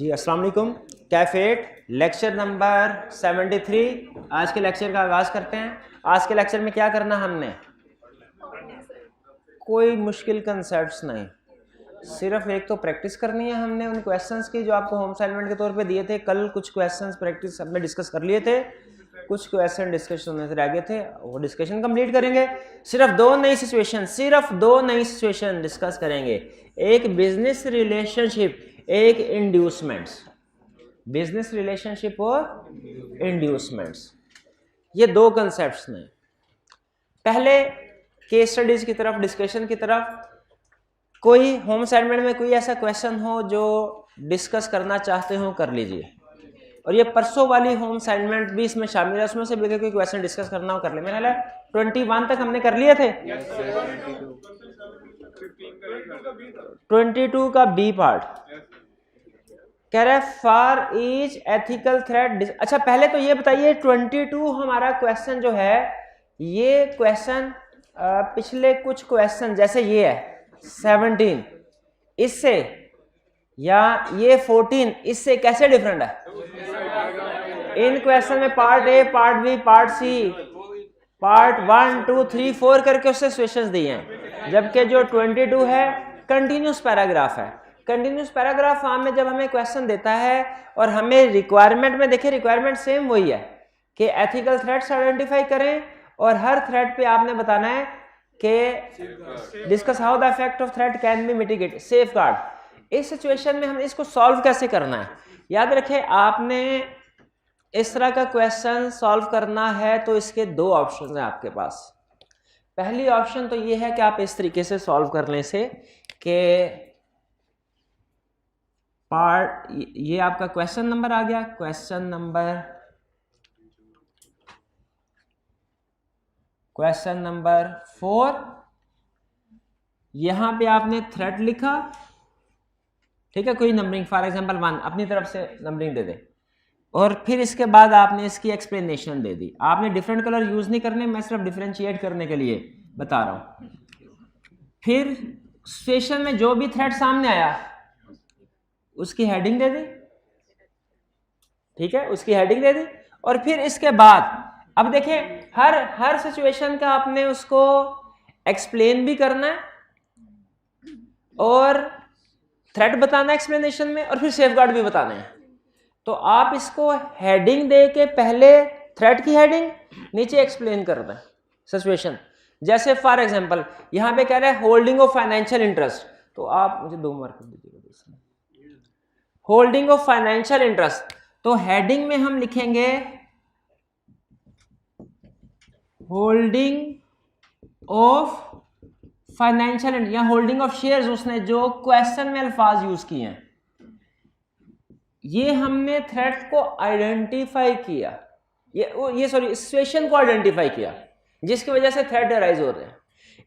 जी अस्सलाम वालेकुम। कैफेट lecture number 73। आज के लेक्चर का आगाज़ करते हैं। आज के लेक्चर में क्या करना हमने, कोई मुश्किल कंसेप्ट्स नहीं, सिर्फ एक तो प्रैक्टिस करनी है हमने उन क्वेश्चंस की जो आपको होम असाइनमेंट के तौर पे दिए थे। कल कुछ क्वेश्चंस प्रैक्टिस हमने डिस्कस कर लिए थे, कुछ क्वेश्चन डिस्कशन होने से रह गए थे, वो डिस्कशन कंप्लीट करेंगे। सिर्फ दो नई सिचुएशन डिस्कस करेंगे, एक बिजनेस रिलेशनशिप, एक इंड्यूसमेंट्स। बिजनेस रिलेशनशिप और इंड्यूसमेंट्स, ये दो कंसेप्ट्स ने। पहले केस स्टडीज की तरफ, डिस्कशन की तरफ। कोई होम असाइनमेंट में कोई ऐसा क्वेश्चन हो जो डिस्कस करना चाहते हो कर लीजिए, और ये परसों वाली होम असाइनमेंट भी इसमें शामिल है, उसमें से भी कोई क्वेश्चन डिस्कस करना हो कर ले। मेरा ख्याल है 21 तक हमने कर लिए थे। 22 का बी पार्ट कह रहा है फॉर ईच एथिकल थ्रेट। अच्छा पहले तो ये बताइए 22 हमारा क्वेश्चन जो है, ये क्वेश्चन पिछले कुछ क्वेश्चन जैसे ये है 17 इससे, या ये 14 इससे कैसे डिफरेंट है? इन क्वेश्चन में part A, part B, part C, part 1, 2, 3, 4 करके उससे सिचुएशंस दिए हैं, जबकि जो 22 है कंटिन्यूस पैराग्राफ है। कंटिन्यूस पैराग्राफ फॉर्म में जब हमें क्वेश्चन देता है और हमें रिक्वायरमेंट में, देखिए रिक्वायरमेंट सेम वही है कि एथिकल थ्रेट्स आइडेंटिफाई करें, और हर थ्रेट पे आपने बताना है कि discuss how the effect of threat can be mitigate, safe guard. इस सिचुएशन में हमें इसको सॉल्व कैसे करना है, याद रखें आपने इस तरह का क्वेश्चन सॉल्व करना है तो इसके दो ऑप्शन हैं आपके पास। पहली ऑप्शन तो ये है कि आप इस तरीके से सॉल्व करने से कि पार्ट, ये आपका क्वेश्चन नंबर आ गया, क्वेश्चन नंबर 4, यहां पे आपने थ्रेट लिखा, ठीक है, कोई नंबरिंग फॉर एग्जांपल 1 अपनी तरफ से नंबरिंग दे दे, और फिर इसके बाद आपने इसकी एक्सप्लेनेशन दे दी। आपने डिफरेंट कलर यूज नहीं करने, मैं सिर्फ डिफरेंशिएट करने के लिए बता रहा हूं। फिर सिचुएशन में जो भी थ्रेट सामने आया उसकी हेडिंग दे दी, ठीक है, उसकी हेडिंग दे दी, और फिर इसके बाद अब देखें हर सिचुएशन का आपने उसको एक्सप्लेन भी करना है और थ्रेट बताना है एक्सप्लेनेशन में, और फिर सेफगार्ड भी बताने हैं। तो आप इसको हेडिंग दे के पहले थ्रेट की हेडिंग, नीचे एक्सप्लेन कर दें सिचुएशन। जैसे फॉर एग्जांपल यहां पे कह रहा है होल्डिंग ऑफ फाइनेंशियल इंटरेस्ट, तो आप मुझे 2 मार्क दीजिएगा। होल्डिंग ऑफ फाइनेंशियल इंटरेस्ट, तो हेडिंग में हम लिखेंगे होल्डिंग ऑफ फाइनेंशियल या होल्डिंग ऑफ शेयर्स, उसने जो क्वेश्चन में अल्फाज यूज किए हैं, ये हमने थ्रेट को आइडेंटिफाई किया, ये सॉरी सिचुएशन को आइडेंटिफाई किया जिसकी वजह से थ्रेट अराइज हो रहे हैं।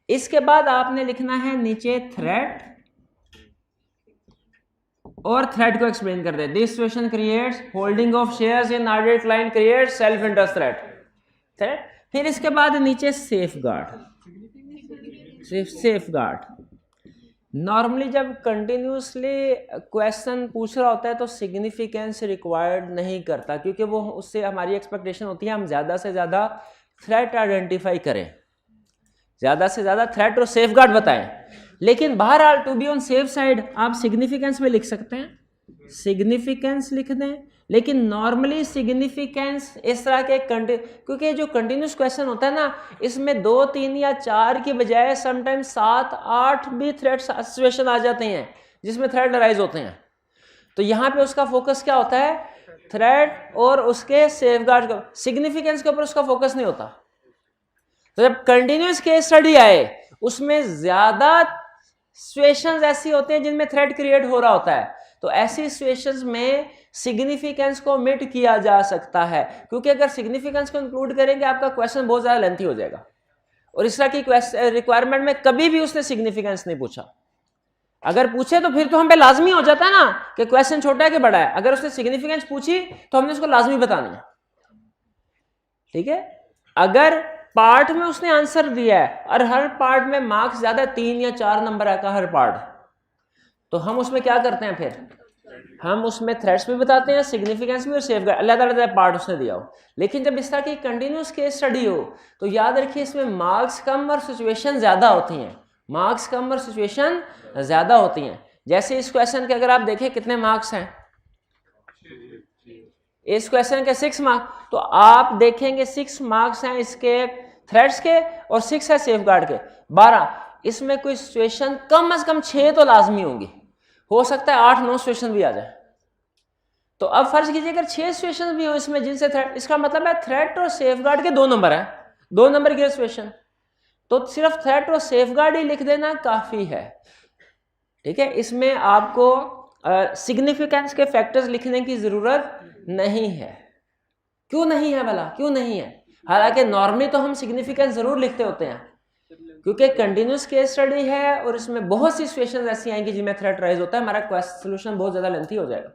इसके बाद आपने लिखना है नीचे थ्रेट, और थ्रेट को एक्सप्लेन कर दे। This situation creates holding of shares in order client creates self interest threat. फिर इसके बाद नीचे सेफगार्ड। नॉर्मली जब कंटिन्यूसली क्वेश्चन पूछ रहा होता है तो सिग्निफिकेंस रिक्वायर्ड नहीं करता, क्योंकि वो उससे हमारी एक्सपेक्टेशन होती है हम ज़्यादा से ज़्यादा थ्रेट आइडेंटिफाई करें, ज़्यादा से ज़्यादा थ्रेट और सेफगार्ड बताएं। लेकिन बहरहाल to be on safe side आप सिग्निफिकेंस में लिख सकते हैं, सिग्निफिकेंस लिख दें। लेकिन नॉर्मली सिग्निफिकेंस इस तरह के क्योंकि जो कंटिन्यूस क्वेश्चन होता है ना, इसमें 2, 3 या 4 की बजाय समटाइम्स 7, 8 भी थ्रेट सिचुएशन आ जाते हैं जिसमें थ्रेट अराइज होते हैं। तो यहाँ पे उसका फोकस क्या होता है, थ्रेट और उसके सेफगार्ड का, सिग्निफिकेंस के ऊपर उसका फोकस नहीं होता। तो जब कंटिन्यूस केस स्टडी आए उसमें ज्यादा सिचुएशंस ऐसी होती हैं जिनमें थ्रेट क्रिएट हो रहा होता है, तो ऐसी सिचुएशंस में सिग्निफिकेंस को मिट किया जा सकता है, क्योंकि अगर सिग्निफिकेंस को इंक्लूड करेंगे आपका क्वेश्चन बहुत ज्यादा लेंथी हो जाएगा। और इस तरह की रिक्वायरमेंट में कभी भी उसने सिग्निफिकेंस नहीं पूछा। अगर पूछे तो फिर तो हम पे लाजमी हो जाता है ना कि क्वेश्चन छोटा है कि बड़ा है। अगर उसने सिग्निफिकेंस पूछी तो हमने उसको लाजमी बतानी है, ठीक है। अगर पार्ट में उसने आंसर दिया है और हर पार्ट में मार्क्स ज्यादा 3 या 4 नंबर का हर पार्ट, तो हम उसमें क्या करते हैं, फिर हम उसमें थ्रेट्स भी बताते हैं, सिग्निफिकेंस भी और सेफगार्ड, अल्लाह ताला पार्ट उसने दिया हो। लेकिन जब इस तरह की कंटिन्यूस केस स्टडी हो तो याद रखिए इसमें मार्क्स कम और सिचुएशन ज़्यादा होती हैं, मार्क्स कम और सिचुएशन ज़्यादा होती हैं। जैसे इस क्वेश्चन के अगर आप देखें कितने मार्क्स हैं, इस क्वेश्चन के 6 मार्क्स, तो आप देखेंगे 6 मार्क्स हैं इसके थ्रेट्स के और 6 है सेफगार्ड के, 12। इसमें कोई सिचुएशन कम से कम 6 तो लाजमी होंगी, हो सकता है 8-9 सिचुएशन भी आ जाए। तो अब फर्ज कीजिए अगर 6 सिचुएशन भी हो इसमें जिनसे थ्रेट, इसका मतलब है थ्रेट और सेफगार्ड के 2 नंबर है, 2 नंबर की सिचुएशन, तो सिर्फ थ्रेट और सेफगार्ड ही लिख देना काफी है। ठीक है, इसमें आपको सिग्निफिकेंस के फैक्टर्स लिखने की जरूरत नहीं है। क्यों नहीं है भला, क्यों नहीं है? हालांकि नॉर्मली तो हम सिग्निफिकेंस जरूर लिखते होते हैं क्योंकि कंटिन्यूस केस स्टडी है और इसमें बहुत सी सिचुएशंस ऐसी आएंगी जिनमें थ्रेट राइज होता है, हमारा सोल्यूशन बहुत ज्यादा लेंथी हो जाएगा।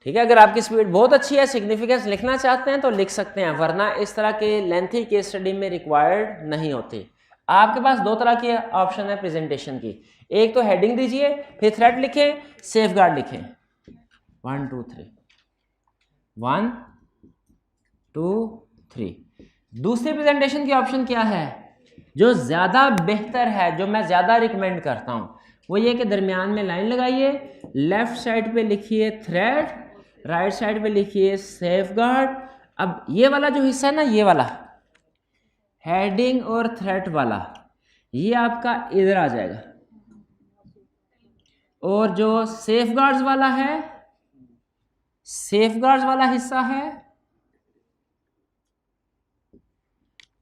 ठीक है, अगर आपकी स्पीड बहुत अच्छी है, सिग्निफिकेंस लिखना चाहते हैं तो लिख सकते हैं, वरना इस तरह के लेंथी केस स्टडी में रिक्वायर्ड नहीं होती। आपके पास 2 तरह के ऑप्शन है प्रेजेंटेशन की, एक तो हेडिंग दीजिए, फिर थ्रेट लिखें, सेफगार्ड लिखें, 1 2 3 1 2 3। दूसरी प्रेजेंटेशन की ऑप्शन क्या है जो ज्यादा बेहतर है, जो मैं ज्यादा रिकमेंड करता हूं, वो ये कि दरमियान में लाइन लगाइए, लेफ्ट साइड पे लिखिए थ्रेट, राइट साइड पे लिखिए सेफगार्ड। अब ये वाला जो हिस्सा है ना, ये वाला हेडिंग और थ्रेट वाला, ये आपका इधर आ जाएगा, और जो सेफगार्ड्स वाला है, सेफगार्ड्स वाला हिस्सा है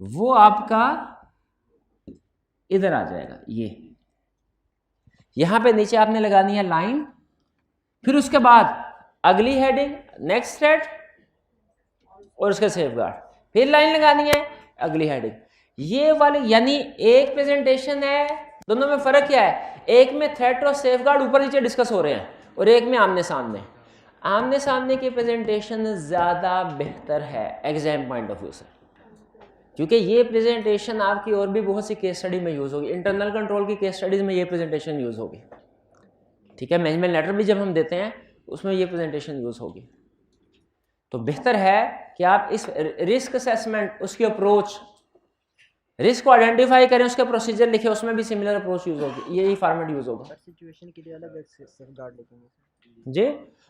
वो आपका इधर आ जाएगा। ये यहां पे नीचे आपने लगानी है लाइन, फिर उसके बाद अगली हेडिंग, नेक्स्ट थ्रेड और उसके सेफगार्ड, फिर लाइन लगानी है, अगली हेडिंग, ये वाली। यानी एक प्रेजेंटेशन है, दोनों में फर्क क्या है, एक में थ्रेट और सेफगार्ड ऊपर नीचे डिस्कस हो रहे हैं और एक में आमने सामने। आमने सामने की प्रेजेंटेशन ज्यादा बेहतर है एग्जाम पॉइंट ऑफ व्यू से, क्योंकि ये प्रेजेंटेशन आपकी और भी बहुत सी केस स्टडी में यूज होगी, इंटरनल कंट्रोल की केस स्टडीज में ये प्रेजेंटेशन यूज होगी। ठीक है, मैनेजमेंट लेटर भी जब हम देते हैं उसमें ये प्रेजेंटेशन यूज होगी। तो बेहतर है कि आप इस रिस्क असेसमेंट, उसकी अप्रोच, रिस्क को आइडेंटिफाई करें, उसके प्रोसीजर लिखे, उसमें भी सिमिलर अप्रोच यूज होगी, यही फॉर्मेट यूज होगा। सिचुएशन के लिए अलग सेफगार्ड लिखेंगे जी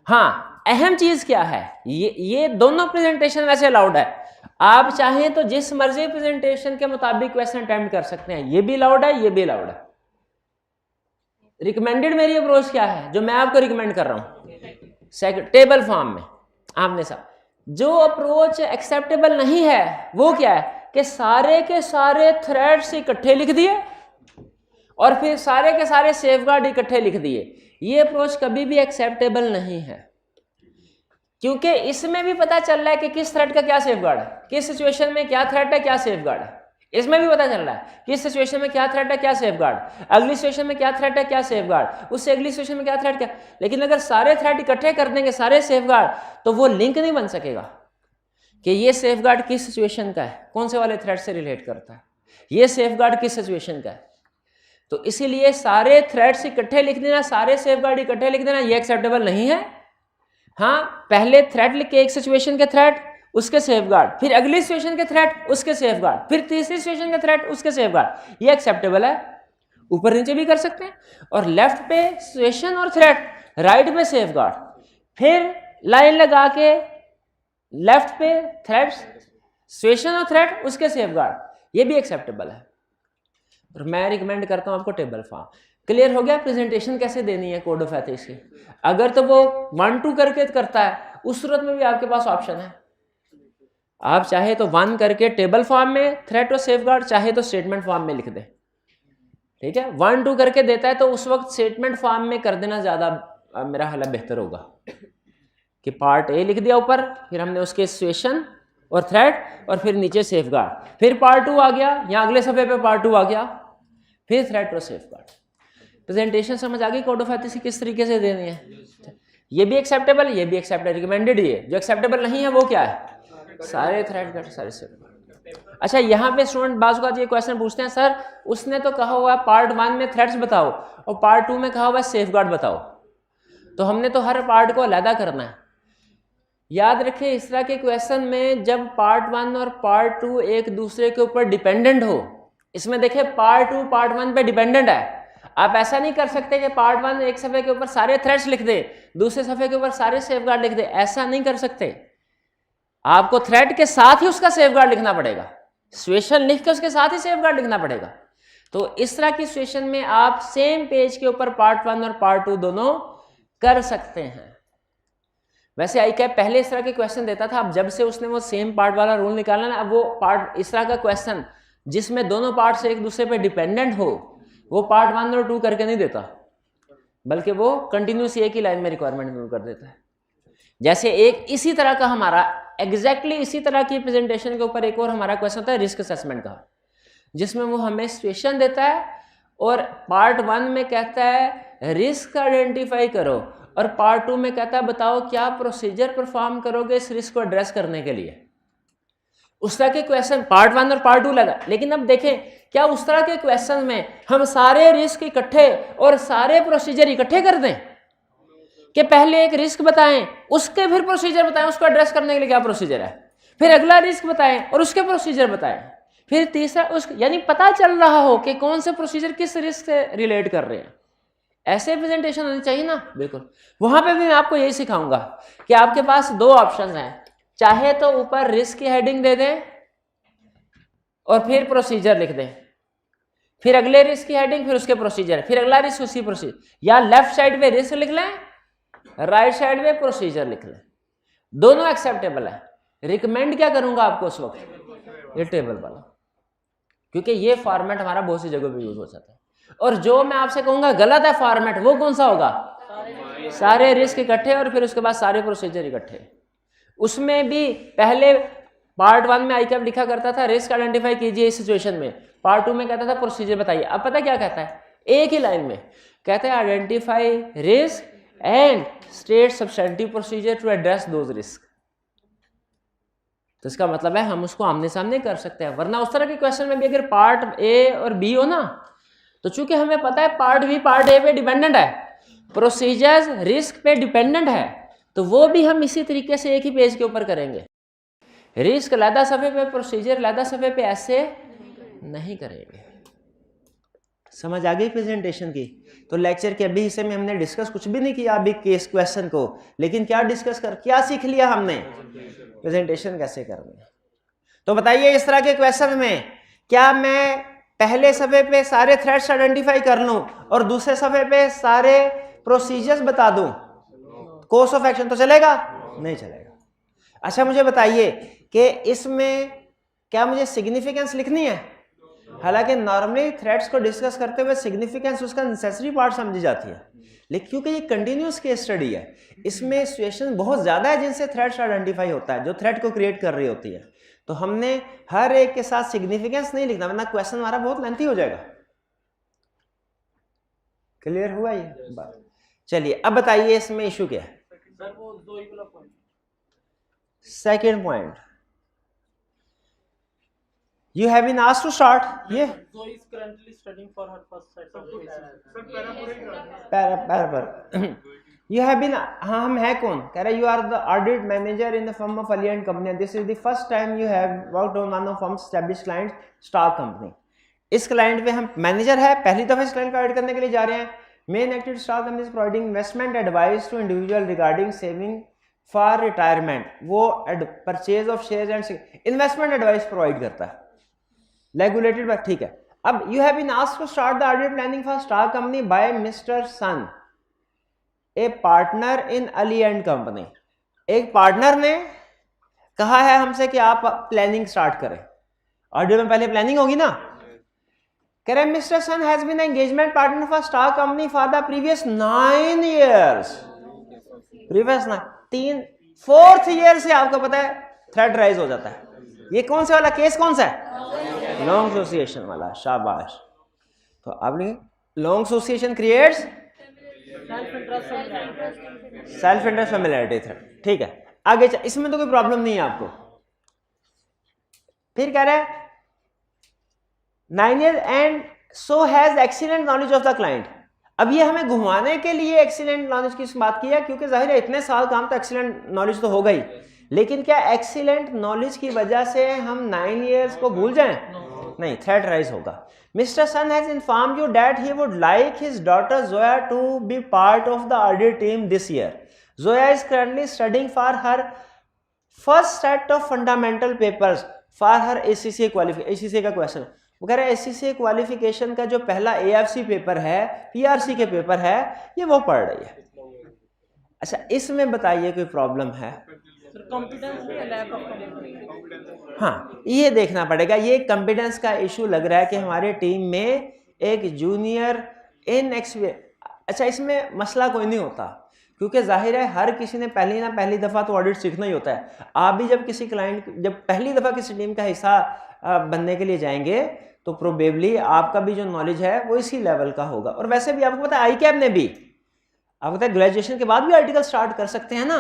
हाँ, अहम चीज क्या है, ये दोनों प्रेजेंटेशन वैसे अलाउड है, आप चाहें तो जिस मर्जी प्रेजेंटेशन के मुताबिक क्वेश्चन अटेम्प्ट कर सकते हैं, ये भी अलाउड है, ये भी अलाउड है। रिकमेंडेड मेरी अप्रोच क्या है जो मैं आपको रिकमेंड कर रहा हूं, टेबल फॉर्म में आपने साथ। जो अप्रोच एक्सेप्टेबल नहीं है वो क्या है कि सारे के सारे थ्रेड्स इकट्ठे लिख दिए और फिर सारे के सारे सेफगार्ड इकट्ठे लिख दिए, ये अप्रोच कभी भी एक्सेप्टेबल नहीं है, क्योंकि इसमें भी पता चल रहा है कि किस थ्रेड का क्या सेफगार्ड है, किस सिचुएशन में क्या थ्रेड है, क्या सेफगार्ड है, इसमें भी पता चल रहा है किस सिचुएशन में क्या थ्रेड है, क्या सेफगार्ड, अगली सिचुएशन में क्या थ्रेड है, क्या सेफगार्ड, उससे अगली सिचुएशन में क्या थ्रेड क्या। लेकिन अगर सारे थ्रेड इकट्ठे कर देंगे, सारे सेफगार्ड, तो वो लिंक नहीं बन सकेगा कि ये सेफगार्ड किस सिचुएशन का है, कौन से वाले थ्रेड से रिलेट करता है, ये सेफगार्ड किस सिचुएशन का है। तो इसीलिए सारे थ्रेड्स इकट्ठे लिख देना, सारे सेफगार्ड इकट्ठे लिख देना, ये एक्सेप्टेबल नहीं है। हाँ, पहले थ्रेड लिख के एक सिचुएशन के थ्रेड, उसके सेफगार्ड, फिर अगली सिचुएशन के थ्रेड, उसके सेफगार्ड, फिर तीसरी सिचुएशन के थ्रेड, उसके सेफगार्ड, ये एक्सेप्टेबल है। ऊपर नीचे भी कर सकते हैं, और लेफ्ट पे सिचुएशन और थ्रेड, राइट पे सेफगार्ड, फिर लाइन लगा के लेफ्ट पे थ्रेड, सिचुएशन और थ्रेड, उसके सेफगार्ड, ये भी एक्सेप्टेबल है। और मैं रिकमेंड करता हूं आपको टेबल फॉर्म। क्लियर हो गया प्रेजेंटेशन कैसे देनी है कोड ऑफ एथिक्स की। अगर तो वो 1-2 करके करता है, उस सूरत में भी आपके पास ऑप्शन है, आप चाहे तो 1 करके टेबल फॉर्म में थ्रेट और सेफगार्ड, चाहे तो स्टेटमेंट फॉर्म में लिख दे। ठीक है, 1-2 करके देता है तो उस वक्त स्टेटमेंट फॉर्म में कर देना ज्यादा मेरा ख्याल बेहतर होगा कि पार्ट ए लिख दिया ऊपर, फिर हमने उसके सिचुएशन और थ्रेट, और फिर नीचे सेफगार्ड, फिर पार्ट 2 आ गया, या अगले सफे पे पार्ट 2 आ गया, फिर थ्रेट और सेफगार्ड। प्रेजेंटेशन समझ आ गई कोड ऑफ एथिक्स किस तरीके से देनी है। ये भी एक्सेप्टेबल, ये भी एक्सेप्टेबल, रिकमेंडेड। ये जो एक्सेप्टेबल नहीं है वो क्या है, सारे थ्रेड कट, सारे सेफगार्ड। अच्छा, यहाँ पे स्टूडेंट बाजू का ये क्वेश्चन पूछते हैं, सर उसने तो कहा हुआ है पार्ट 1 में थ्रेड्स बताओ और पार्ट 2 में कहा हुआ है सेफगार्ड बताओ, तो हमने तो हर पार्ट को अलहदा करना है। याद रखें इस तरह के क्वेश्चन में जब पार्ट 1 और पार्ट 2 एक दूसरे के ऊपर डिपेंडेंट हो, इसमें देखें पार्ट 2 पार्ट 1 पे डिपेंडेंट है। आप ऐसा नहीं कर सकते कि पार्ट 1 एक सफ़े के ऊपर सारे थ्रेड्स लिख दे, दूसरे सफ़े के ऊपर सारे सेफगार्ड लिख दे, ऐसा नहीं कर सकते। आपको थ्रेड के साथ ही उसका सेफगार्ड लिखना पड़ेगा, सिचुएशन लिख के उसके साथ ही सेफगार्ड लिखना पड़ेगा। तो इस तरह की सिचुएशन में आप सेम पेज के ऊपर पार्ट 1 और पार्ट 2 दोनों कर सकते हैं। वैसे आई कैप पहले इस तरह के क्वेश्चन देता था, अब जब से उसने वो सेम पार्ट वाला रूल निकाला ना, अब वो पार्ट इस तरह का क्वेश्चन जिसमें दोनों पार्ट से एक दूसरे पे डिपेंडेंट हो, वो पार्ट 1 और 2 करके नहीं देता, बल्कि वो कंटिन्यूस एक ही लाइन में रिक्वायरमेंट में कर देता है। जैसे एक इसी तरह का हमारा एग्जैक्टली इसी तरह की प्रेजेंटेशन के ऊपर एक और हमारा क्वेश्चन होता है रिस्क असेसमेंट का, जिसमें वो हमें सिचुएशन देता है और पार्ट 1 में कहता है रिस्क आइडेंटिफाई करो, और पार्ट 2 में कहता है बताओ क्या प्रोसीजर परफॉर्म करोगे इस रिस्क को एड्रेस करने के लिए। उस तरह के क्वेश्चन पार्ट 1 और पार्ट 2 लगा। लेकिन अब देखें क्या उस तरह के क्वेश्चन में हम सारे रिस्क इकट्ठे और सारे प्रोसीजर इकट्ठे कर दें कि पहले एक रिस्क बताएं उसके फिर प्रोसीजर बताएं, उसको एड्रेस करने के लिए क्या प्रोसीजर है, फिर अगला रिस्क बताएं और उसके प्रोसीजर बताएं, फिर तीसरा उस, यानी पता चल रहा हो कि कौन से प्रोसीजर किस रिस्क से रिलेट कर रहे हैं। ऐसे प्रेजेंटेशन होनी चाहिए ना। बिल्कुल वहां पे भी मैं आपको यही सिखाऊंगा कि आपके पास दो ऑप्शन हैं, चाहे तो ऊपर रिस्क की हेडिंग दे दें और फिर प्रोसीजर लिख दें, फिर अगले रिस्क की हेडिंग, फिर उसके प्रोसीजर, फिर अगला रिस्क उसी प्रोसीजर, या लेफ्ट साइड पे रिस्क लिख लें, राइट साइड पे प्रोसीजर लिख लें, दोनों एक्सेप्टेबल है। रिकमेंड क्या करूंगा आपको उस वक्त, ये टेबल वाला, क्योंकि ये फॉर्मेट हमारा बहुत सी जगह पे यूज हो जाता है। और जो मैं आपसे कहूंगा गलत है फॉर्मेट, वो कौन सा होगा, सारे रिस्क इकट्ठे और फिर उसके बाद सारे प्रोसीजर इकट्ठे। उसमें भी पहले पार्ट 1 में आईकैप लिखा करता था रिस्क आइडेंटिफाई कीजिए इस सिचुएशन में, पार्ट 2 में कहता था प्रोसीजर बताइए। अब पता क्या कहता है, एक ही लाइन में कहता है identify risk and state substantive procedure to address those risk. तो इसका मतलब है हम उसको आमने सामने कर सकते हैं। वरना उस तरह के क्वेश्चन में भी अगर पार्ट ए और बी हो ना, तो चूंकि हमें पता है पार्ट बी पार्ट ए पे डिपेंडेंट है, प्रोसीजर्स रिस्क पे डिपेंडेंट है, तो वो भी हम इसी तरीके से एक ही पेज के ऊपर करेंगे। रिस्क अलहदा सफ़े पे, प्रोसीजर अलहदा सफ़े पे, ऐसे नहीं करेंगे। समझ आ गई प्रेजेंटेशन की। तो लेक्चर के अभी हिस्से में हमने डिस्कस कुछ भी नहीं किया अभी केस क्वेश्चन को, लेकिन क्या डिस्कस कर क्या सीख लिया हमने, प्रेजेंटेशन कैसे करनी है। तो बताइए इस तरह के क्वेश्चन में क्या मैं पहले सफ़े पे सारे थ्रेड्स आइडेंटिफाई कर लूं और दूसरे सफ़े पे सारे प्रोसीजर्स बता दूं, कोर्स ऑफ एक्शन तो चलेगा नहीं चलेगा। अच्छा मुझे बताइए कि इसमें क्या मुझे सिग्निफिकेंस लिखनी है, हालांकि नॉर्मली थ्रेड्स को डिस्कस करते हुए सिग्निफिकेंस उसका नेसेसरी पार्ट समझी जाती है, लेकिन क्योंकि ये कंटिन्यूस केस स्टडी है, इसमें सिचुएशन बहुत ज़्यादा है जिनसे थ्रेड्स आइडेंटिफाई होता है, जो थ्रेड को क्रिएट कर रही होती है, तो हमने हर एक के साथ सिग्निफिकेंस नहीं लिखना, वरना क्वेश्चन हमारा बहुत लेंथी हो जाएगा। क्लियर हुआ ये बात? चलिए अब बताइए इसमें इशू क्या है। Second point, you have been asked to start. Yeah. Zoe is currently studying for her first set of cases. Para you have been, हाँ हम है कौन, कह रहा है you are the audit manager in the firm of Ali and Company. This is the first time you have worked on one of firm's established clients, Star Company. इस client पे हम मैनेजर है, पहली दफा इस क्लाइंट को audit करने के लिए जा रहे हैं। Main activity star company is providing investment advice to individual regarding saving for retirement. वो purchase of shares and investment advice provide करता है, रेगुलेटेड बाय, ठीक है। अब you have been asked to start the audit planning for star company by mister Sun, a partner in Ali and company. एक partner ने कहा है हमसे कि आप प्लानिंग स्टार्ट करें। ऑडिट में पहले प्लानिंग होगी ना। कह रहे mister Sun has been engagement partner for star company for the previous 9 years। Previous 9, 4th year से आपको पता है थ्रेड राइज हो जाता है। ये कौन सा वाला केस कौन सा है, लॉन्ग एसोसिएशन वाला, शाबाश। तो आपने long association creates self interest familiarity thread, ठीक है। आगे इसमें तो कोई प्रॉब्लम नहीं है आपको। फिर कह रहे हैं 9 years and so has excellent knowledge of the client. अब ये हमें घुमाने के लिए एक्सीलेंट नॉलेज की बात की है, क्योंकि जाहिर है इतने साल काम तो एक्सीलेंट नॉलेज तो हो गई, लेकिन क्या एक्सीलेंट नॉलेज की वजह से हम 9 years को भूल जाएं? नहीं, थ्रेट राइज होगा. Mister Sun has informed you that he would like his daughter Zoya to be part of the audit team this year. Zoya is currently studying for her first set of fundamental papers for her ACCA qualification. ACCA का question वो कह रहे हैं ACCA qualification का जो पहला AFC paper है, PRC के पेपर है, ये वो पढ़ रही है. अच्छा, इसमें बताइए कोई प्रॉब्लम है? हाँ, ये देखना पड़ेगा. ये कॉम्पिटेंस का इशू लग रहा है कि हमारे टीम में एक जूनियर इनएक्सपीरियंस. अच्छा, इसमें मसला कोई नहीं होता, क्योंकि जाहिर है हर किसी ने पहली ना पहली दफ़ा तो ऑडिट सीखना ही होता है. आप भी जब किसी क्लाइंट, जब पहली दफ़ा किसी टीम का हिस्सा बनने के लिए जाएंगे तो प्रोबेबली आपका भी जो नॉलेज है वो इसी लेवल का होगा. और वैसे भी आपको पता है ICAP ने भी, आपको पता है ग्रेजुएशन के बाद भी आर्टिकल स्टार्ट कर सकते हैं ना,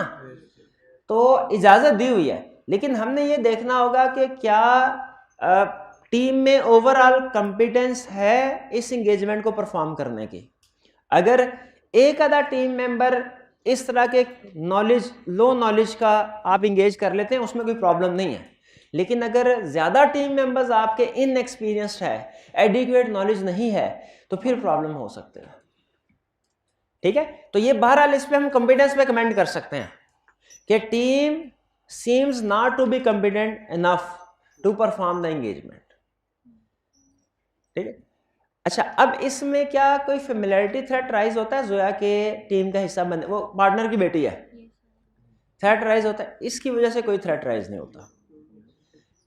तो इजाज़त दी हुई है. लेकिन हमने ये देखना होगा कि क्या टीम में ओवरऑल कॉम्पिटेंस है इस एंगेजमेंट को परफॉर्म करने की. अगर एक आधा टीम मेंबर इस तरह के नॉलेज, लो नॉलेज का आप इंगेज कर लेते हैं, उसमें कोई प्रॉब्लम नहीं है. लेकिन अगर ज़्यादा टीम मेंबर्स आपके इनएक्सपीरियंस्ड है, एडिक्वेट नॉलेज नहीं है, तो फिर प्रॉब्लम हो सकते हैं. ठीक है, तो ये बहरहाल इस पे हम कॉम्पिटेंस पे कमेंट कर सकते हैं कि team seems not to be competent enough to perform the engagement. ठीक है. अच्छा, अब इसमें क्या कोई फेमिलियरिटी थ्रेट राइज होता है? जोया के टीम का हिस्सा बनने, वो पार्टनर की बेटी है, थ्रेट राइज होता है? इसकी वजह से कोई थ्रेट राइज नहीं होता.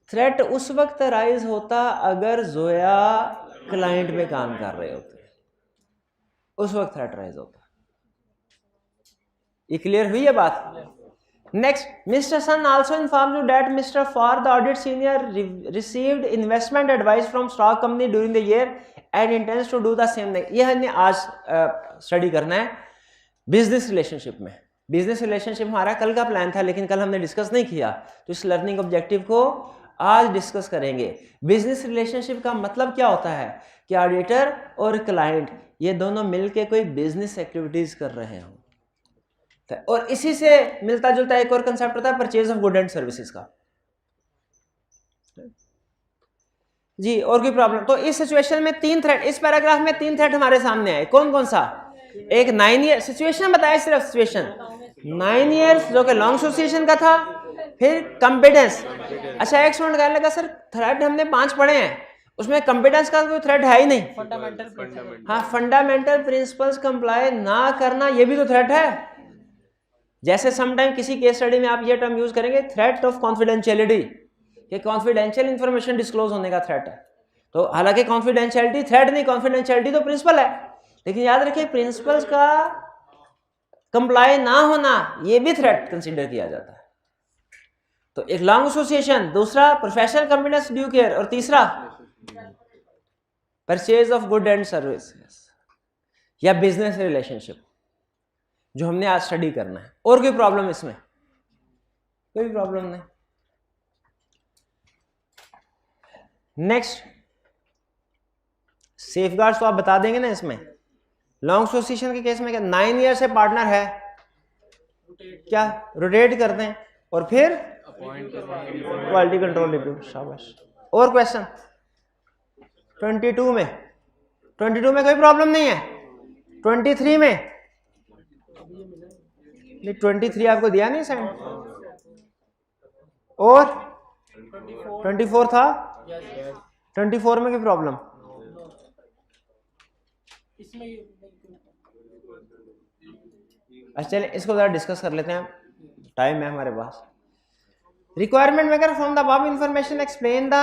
थ्रेट उस वक्त राइज होता अगर जोया क्लाइंट में काम कर रहे होते, उस वक्त थ्रेट राइज होता. ये क्लियर हुई है बात? Next, mister Sun also informed you that mister for the audit senior received investment advice from stock company during the year and intends to do the same. ये हमने आज स्टडी करना है बिजनेस रिलेशनशिप में. Business relationship हमारा कल का plan था, लेकिन कल हमने डिस्कस नहीं किया, तो इस लर्निंग ऑब्जेक्टिव को आज डिस्कस करेंगे. बिजनेस रिलेशनशिप का मतलब क्या होता है कि ऑडिटर और क्लाइंट ये दोनों मिलके कोई बिजनेस एक्टिविटीज कर रहे हों. और इसी से मिलता जुलता एक और कंसेप्ट होता है purchase of good and services का. जी, और कोई प्रॉब्लम? तो इस सिचुएशन में 3 थ्रेट, इस पैराग्राफ में 3 थ्रेट हमारे सामने आए. कौन कौन सा? एक 9 ईयर सिचुएशन बताया, सिर्फ सिचुएशन 9 ईयर्स जो कि लॉन्ग एसोसिएशन का था. फिर कॉम्पिटेंस. अच्छा, एक स्टूडेंट कहने लगा सर थ्रेट हमने 5 पढ़े हैं, उसमें कॉम्पिटेंस का कोई थ्रेट है ही नहीं. हाँ, फंडामेंटल प्रिंसिपल्स कंप्लाई ना करना, ये भी तो थ्रेट है. जैसे समटाइम किसी केस स्टडी में आप ये टर्म यूज करेंगे, थ्रेट ऑफ कॉन्फिडेंशियलिटी, कि कॉन्फिडेंशियल इंफॉर्मेशन डिस्क्लोज होने का थ्रेट है. तो हालांकि कॉन्फिडेंशियलिटी थ्रेट नहीं, कॉन्फिडेंशियलिटी तो प्रिंसिपल है, लेकिन याद रखिए प्रिंसिपल्स का कंप्लाई ना होना ये भी थ्रेट कंसीडर किया जाता है. तो एक लॉन्ग एसोसिएशन, दूसरा प्रोफेशनल कॉम्पिटेंस ड्यू केयर, और तीसरा purchase of good and services या बिजनेस रिलेशनशिप, जो हमने आज स्टडी करना है. और कोई प्रॉब्लम इसमें? कोई प्रॉब्लम नहीं. नेक्स्ट, सेफगार्ड्स तो आप बता देंगे ना इसमें. लॉन्ग एसोसिएशन के केस में क्या 9 ईयर से पार्टनर है, क्या रोटेट करते हैं और फिर क्वालिटी कंट्रोल रिव्यू. शाबाश. और क्वेश्चन 22 में, 22 में कोई प्रॉब्लम नहीं है. 23 में नहीं, 23 आपको दिया नहीं साइन. और 24 था, 24 में कोई प्रॉब्लम? अच्छा, चलिए इसको जरा डिस्कस कर लेते हैं, टाइम है हमारे पास. Requirement maker from the above information explain the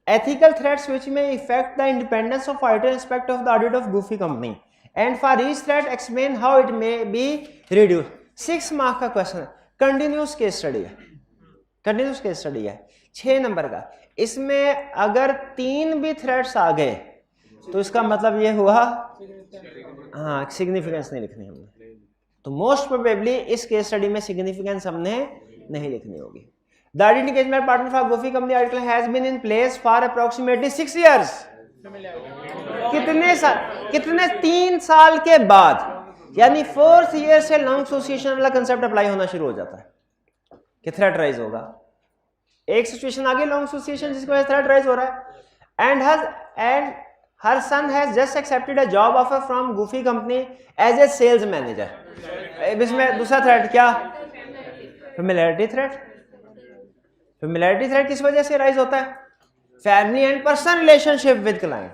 ethical threats which may affect the independence of auditor in respect of the audit of goofy company, and for each threat explain how it may be reduced. 6 mark का question है, continuous case study है. Continuous case study है 6 number का. इसमें अगर 3 भी threats आ गए तो इसका मतलब ये हुआ, हाँ, सिग्निफिकेंस नहीं लिखनी हमने. तो मोस्ट प्रोबेबली इस केस स्टडी में सिग्निफिकेंस हमने नहीं लिखनी होगी. The audit engagement partner for Goofy company article has been in place for approximately 6 years. कितने 3 साल के बाद, यानी 4th ईयर से लॉन्ग एसोसिएशन वाला कंसेप्ट अप्लाई होना शुरू हो जाता है कि थ्रेट राइज होगा। एक सिचुएशन आगे लॉन्ग एसोसिएशन जिसकी वजह से थ्रेट राइज हो रहा है, and her son has just accepted a job offer from Goofy company as a sales manager. इसमें दूसरा थ्रेट क्या, फेमिलियरिटी थ्रेट। फेमिलियरिटी थ्रेट किस वजह से राइज होता है, family and personal relationship with client.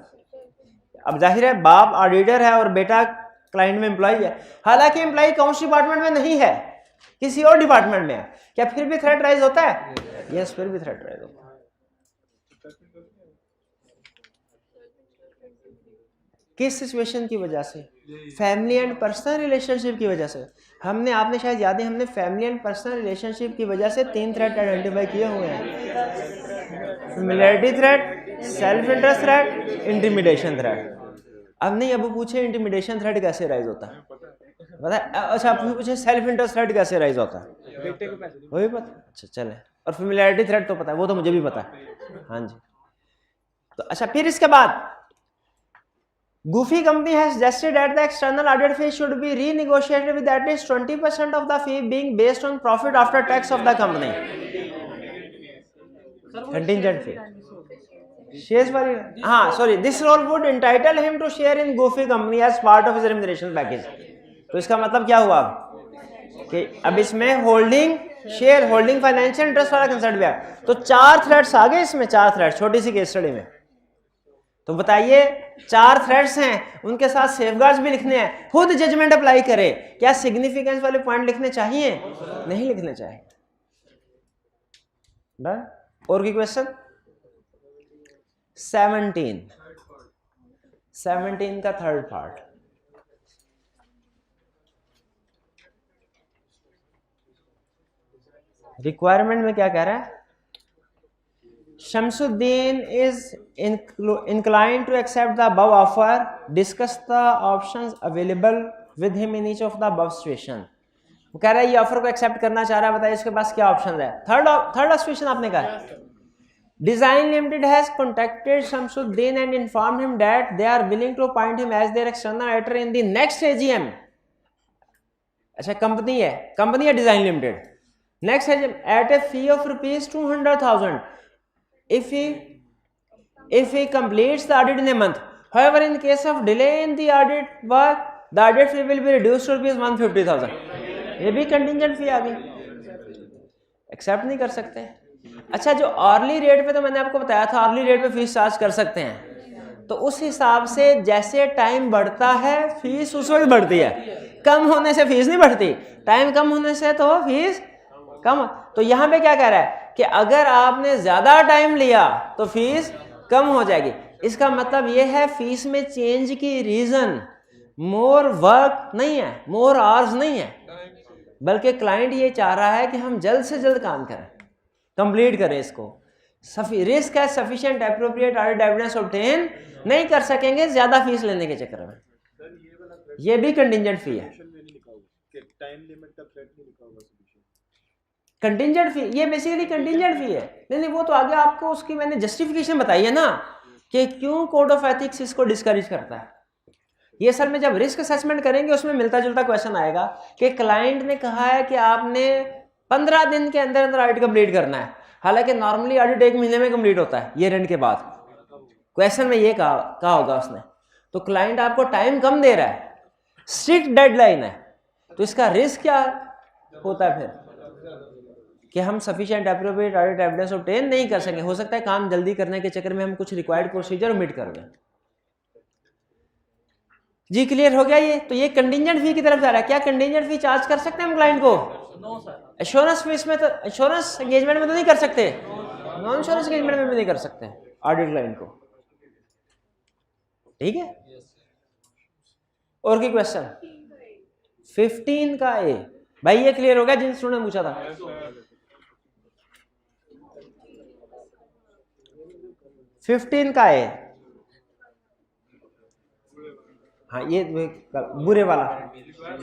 अब जाहिर है बाप ऑडिटर है और बेटा क्लाइंट में एम्प्लॉय है, हालांकि एम्प्लॉय अकाउंट्स डिपार्टमेंट में नहीं है, किसी और डिपार्टमेंट में है, क्या फिर भी थ्रेट राइज होता है? यस, फिर भी थ्रेट राइज होता है। किस सिचुएशन की वजह से? फैमिली एंड पर्सनल रिलेशनशिप की वजह से। आपने शायद याद है, हमने फैमिली एंड पर्सनल रिलेशनशिप की वजह से 3 थ्रेट आइडेंटिफाई किए हुए हैं, familiarity threat, self interest threat, intimidation threat. अब नहीं, अब पूछे इंटिमिडेशन थ्रेट कैसे राइज होता है, पता है? अच्छा, आप पूछे सेल्फ इंटरेस्ट थ्रेट कैसे राइज होता है, वही पता? अच्छा चले, और फेमिलियरिटी थ्रेट तो पता है, वो तो मुझे भी पता है। हाँ जी, तो अच्छा, फिर इसके बाद Goofy company has suggested that the external audit fee should be renegotiated with at least 20% of the fee being based on profit after tax of the company. Contingent fee. Shares वाली, हाँ sorry, this role would entitle him to share in Goofy company as part of his remuneration package. तो इसका मतलब क्या हुआ कि अब इसमें holding share, holding financial interest वाला कंसेप्ट भी आया। तो 4 थ्रेड्स आ गए इसमें, 4 थ्रेड्स छोटी सी केस स्टडी में। तो बताइए 4 थ्रेड्स हैं, उनके साथ सेफगार्ड्स भी लिखने हैं, खुद जजमेंट अप्लाई करे, क्या सिग्निफिकेंस वाले पॉइंट लिखने चाहिए? नहीं लिखने चाहिए। डन। और की क्वेश्चन 17 का थर्ड पार्ट। रिक्वायरमेंट में क्या कह रहा है? Shamsuddin is inclined to accept the above offer. Discuss the options available with him in each of the above situation. वो कह रहा है ये ऑफर को एक्सेप्ट करना चाह रहा है, बताइए इसके पास क्या ऑप्शन है। थर्ड सिचुएशन आपने कहा, Design Limited has contacted Shamsuddin and informed him that they are willing to appoint him as their external auditor in the next AGM. अच्छा, कंपनी है design limited, next AGM at a fee of ₹200,000 if he completes the audit in a month. However, in case of delay in the audit work, the audit fee will be reduced to ₹150,000. ये भी contingent फी आ गई, accept नहीं कर सकते। अच्छा, जो early rate पे, तो मैंने आपको बताया था अर्ली रेट पे फीस चार्ज कर सकते हैं, तो उस हिसाब से जैसे टाइम बढ़ता है फीस उस वक्त बढ़ती है, कम होने से फीस नहीं बढ़ती, टाइम कम होने से तो फीस कम। तो यहाँ पे क्या कह रहा है कि अगर आपने ज्यादा टाइम लिया तो फीस कम हो जाएगी। इसका मतलब यह है फीस में चेंज की रीजन मोर वर्क नहीं है, मोर आवर्स नहीं है, बल्कि क्लाइंट ये चाह रहा है कि हम जल्द से जल्द काम करें, कंप्लीट करें इसको। रिस्क है sufficient appropriate audit evidence obtain नहीं कर सकेंगे ज्यादा फीस लेने के चक्कर में। ये भी कंटिंजेंट फी है, कंटिंजेंट फी, ये बेसिकली कंटिंजेंट फी है। नहीं, वो तो आगे आपको उसकी मैंने जस्टिफिकेशन बताई है ना कि क्यों कोड ऑफ एथिक्स इसको डिस्करेज करता है। ये सर में जब रिस्क असेसमेंट करेंगे उसमें मिलता जुलता क्वेश्चन आएगा कि क्लाइंट ने कहा है कि आपने 15 दिन के अंदर अंदर ऑडिट कंप्लीट करना है, हालांकि नॉर्मली ऑडिट 1 महीने में कंप्लीट होता है ईयर एंड के बाद। क्वेश्चन में ये कहा होगा उसने, तो क्लाइंट आपको टाइम कम दे रहा है, स्ट्रिक्ट डेडलाइन है, तो इसका रिस्क क्या होता है फिर कि हम sufficient appropriate audit evidence obtain नहीं कर सकें। हो सकता है काम जल्दी करने के चक्कर में हम कुछ रिक्वायर्ड प्रोसीजर ओमिट कर दें। जी क्लियर हो गया ये? तो ये कंटिंजेंट फी की तरफ जा रहा है। क्या कंटिंजेंट फी चार्ज कर सकते हैं हम क्लाइंट को? No sir. एश्योरेंस फीस में तो, एश्योरेंस एंगेजमेंट में तो नहीं कर सकते, नॉन एश्योरेंस एंगेजमेंट में भी नहीं कर सकते ऑडिट क्लाइंट को। ठीक है, और की क्वेश्चन 15 का ए भाई ये क्लियर हो गया जिन स्टूडेंट ने पूछा था। 15 का है, हाँ ये बुरे वाला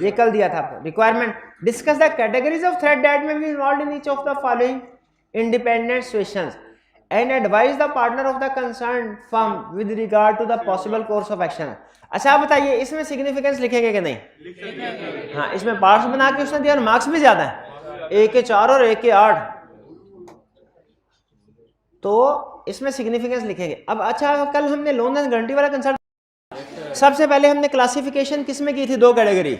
ये कल दिया था आपको। Requirement discuss the categories of threat that may be involved in each of the following independent situations and advise the partner of the concern firm with regard to the possible course of action. अच्छा आप बताइए इसमें significance लिखेंगे कि नहीं? हाँ, इसमें parts बना के उसने दिया और मार्क्स भी ज्यादा है, 1 के 4 और 1 के 8, तो इसमें सिग्निफिकेंस लिखेंगे। अब अच्छा कल हमने लोन एंड गारंटी वाला कंसेप्ट सबसे पहले हमने क्लासिफिकेशन किस में की थी? 2 कैटेगरी,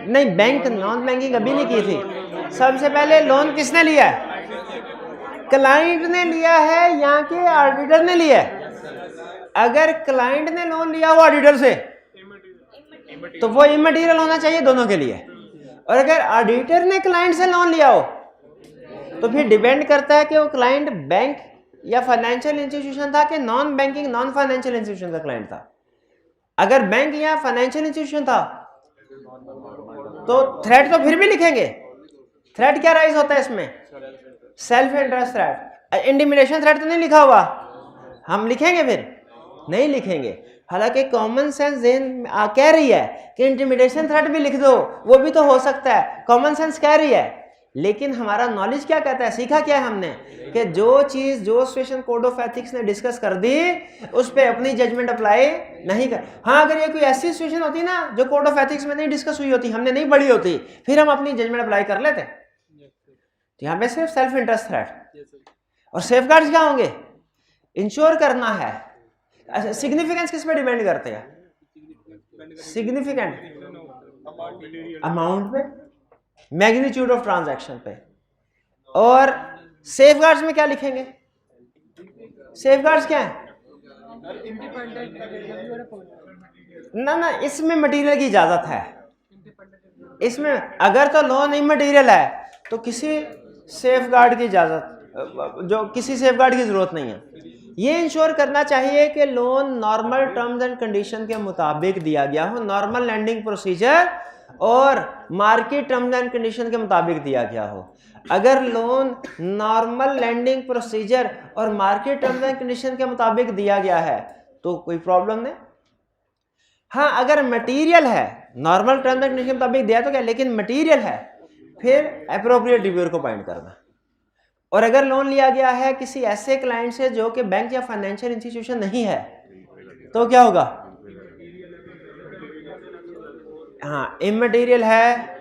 नहीं बैंक नॉन बैंकिंग अभी नहीं की थी। सबसे पहले लोन किसने लिया है? क्लाइंट ने लिया है या कि ऑडिटर ने लिया है? अगर क्लाइंट ने लोन लिया हो ऑडिटर से तो वो इमटेरियल होना चाहिए दोनों के लिए, और अगर ऑडिटर ने क्लाइंट से लोन लिया हो तो फिर डिपेंड करता है कि वो क्लाइंट बैंक या फाइनेंशियल इंस्टीट्यूशन था कि non banking non financial institution का क्लाइंट था। अगर बैंक या फाइनेंशियल इंस्टीट्यूशन था तो थ्रेट तो फिर भी लिखेंगे। थ्रेट क्या राइज होता है इसमें? Self interest threat. Intimidation threat तो नहीं लिखा हुआ, हम लिखेंगे? फिर नहीं लिखेंगे। हालांकि कॉमन सेंस कह रही है कि इंटिमिडेशन थ्रेट भी लिख दो, वो भी तो हो सकता है, कॉमन सेंस कह रही है, लेकिन हमारा नॉलेज क्या कहता है? सीखा क्या है हमने कि जो चीज जो सिचुएशन कोड ऑफ एथिक्स ने डिस्कस कर दी उस पर अपनी जजमेंट अप्लाई नहीं कर। हाँ, अगर ये कोई ऐसी सिचुएशन होती ना जो कोड ऑफ एथिक्स में नहीं डिस्कस हुई होती, हमने नहीं पढ़ी होती, फिर हम अपनी जजमेंट अप्लाई कर लेते। तो यहाँ पे सिर्फ सेल्फ इंटरेस्ट थ्रेट और सेफगार्ड्स क्या होंगे? इंश्योर करना है। अच्छा, सिग्निफिकेंस किस पे डिपेंड करते हैं? सिग्निफिकेंट अमाउंट पे, मैग्नीट्यूड ऑफ ट्रांजैक्शन पे। और सेफगार्ड्स में क्या लिखेंगे? सेफगार्ड्स क्या है? ना इसमें मटेरियल की इजाजत है। इसमें अगर तो लोन इमटेरियल है तो किसी सेफगार्ड की इजाजत, जो किसी सेफगार्ड की जरूरत नहीं है। ये इंश्योर करना चाहिए कि loan normal terms and condition के मुताबिक दिया गया हो, नॉर्मल लैंडिंग प्रोसीजर और मार्केट टर्म्स एंड कंडीशन के मुताबिक दिया गया हो। अगर लोन नॉर्मल लैंडिंग प्रोसीजर और मार्केट टर्म्स एंड कंडीशन के मुताबिक दिया गया है तो कोई प्रॉब्लम नहीं। हाँ, अगर मटेरियल है, नॉर्मल टर्म्स एंड कंडीशन के मुताबिक दिया तो क्या, लेकिन मटेरियल है, फिर एप्रोप्रिएट रिव्यूअर को पॉइंट करना। और अगर लोन लिया गया है किसी ऐसे क्लाइंट से जो कि बैंक या फाइनेंशियल इंस्टीट्यूशन नहीं है तो क्या होगा? हाँ, इमटेरियल है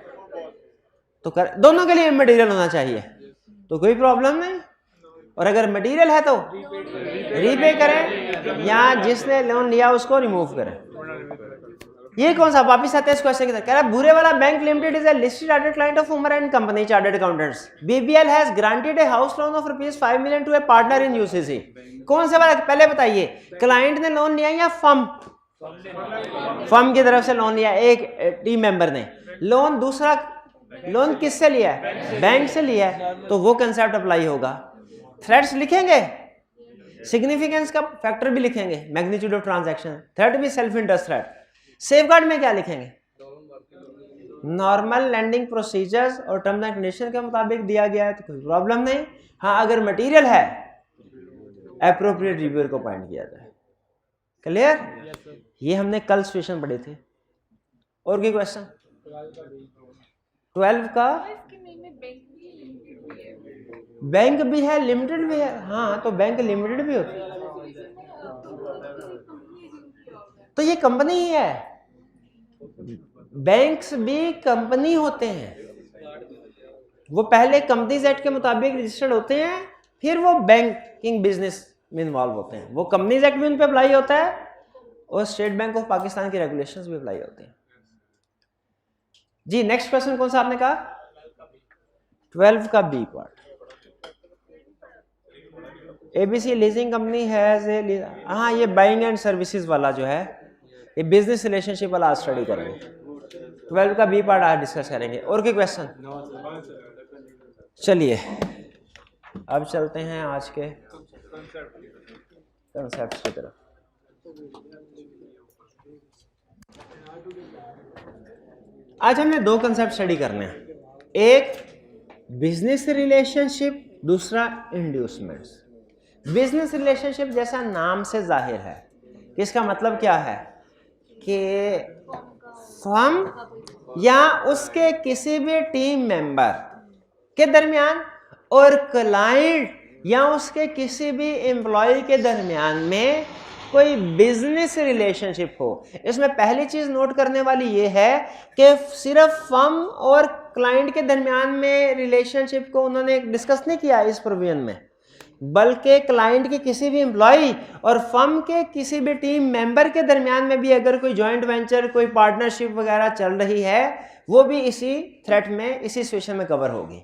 तो दोनों के लिए इमटेरियल होना चाहिए तो कोई प्रॉब्लम नहीं। और अगर मटेरियल है तो रीपे करें या जिसने लोन लिया उसको रिमूव करें। ये कौन सा वापिस आते हैं इस क्वेश्चन की तरफ? कह रहा है भूरे वाला bank limited is a listed chartered client of Umar and company chartered accountants. BBL has granted a house loan of ₹5 million to a partner in UCC. कौन से वाला? पहले बताइए, क्लाइंट ने लोन लिया या फर्म? फर्म की तरफ से लोन लिया, एक टीम मेंबर ने लोन। दूसरा लोन किससे लिया है? बैंक से लिया है, तो वो कंसेप्ट अप्लाई होगा। थ्रेट्स लिखेंगे, सिग्निफिकेंस का फैक्टर भी लिखेंगे, मैग्नीट्यूड ऑफ ट्रांजैक्शन, थ्रेट भी सेल्फ इंटरेस्ट थ्रेट। सेफगार्ड में क्या लिखेंगे? नॉर्मल लैंडिंग प्रोसीजर्स और टर्म्स एंड कंडीशन के मुताबिक दिया गया है तो कोई प्रॉब्लम नहीं। हाँ, अगर मटेरियल है एप्रोप्रिएट रिव्यूअर को पॉइंट किया जाए। क्लियर? ये हमने कल सिचुएशन पढ़ी थी। और कोई क्वेश्चन? 12 का बैंक भी है, लिमिटेड भी है। हाँ, तो बैंक लिमिटेड भी होती है तो ये कंपनी ही है। बैंक्स भी कंपनी होते हैं, वो पहले कंपनीज एक्ट के मुताबिक रजिस्टर्ड होते हैं, फिर वो बैंकिंग बिजनेस में इन्वॉल्व होते हैं। वो कंपनीज एक्ट भी उन पे अप्लाई होता है और स्टेट बैंक ऑफ पाकिस्तान की रेगुलेशंस भी अप्लाई होते हैं। जी, नेक्स्ट क्वेश्चन कौन सा आपने कहा? 12 का B part. ABC leasing company है। हाँ, ये बाइंग एंड सर्विसेज वाला जो है, ये बिजनेस रिलेशनशिप वाला आज स्टडी करेंगे। 12 का बी पार्ट आज डिस्कस करेंगे। और कोई क्वेश्चन? चलिए अब चलते हैं आज के कंसेप्ट्स की तरफ। आज हमने 2 कंसेप्ट स्टडी करने हैं, एक बिजनेस रिलेशनशिप, दूसरा इंड्यूसमेंट्स। बिजनेस रिलेशनशिप जैसा नाम से जाहिर है कि इसका मतलब क्या है कि फर्म या उसके किसी भी टीम मेंबर के दरमियान और क्लाइंट या उसके किसी भी एम्प्लॉय के दरमियान में कोई बिजनेस रिलेशनशिप हो। इसमें पहली चीज नोट करने वाली ये है कि सिर्फ फर्म और क्लाइंट के दरमियान में रिलेशनशिप को उन्होंने डिस्कस नहीं किया इस प्रोविजन में, बल्कि क्लाइंट के किसी भी एम्प्लॉय और फर्म के किसी भी टीम मेंबर के दरमियान में भी अगर कोई जॉइंट वेंचर, कोई पार्टनरशिप वगैरह चल रही है, वो भी इसी थ्रेट में, इसी सिचुएशन में कवर होगी।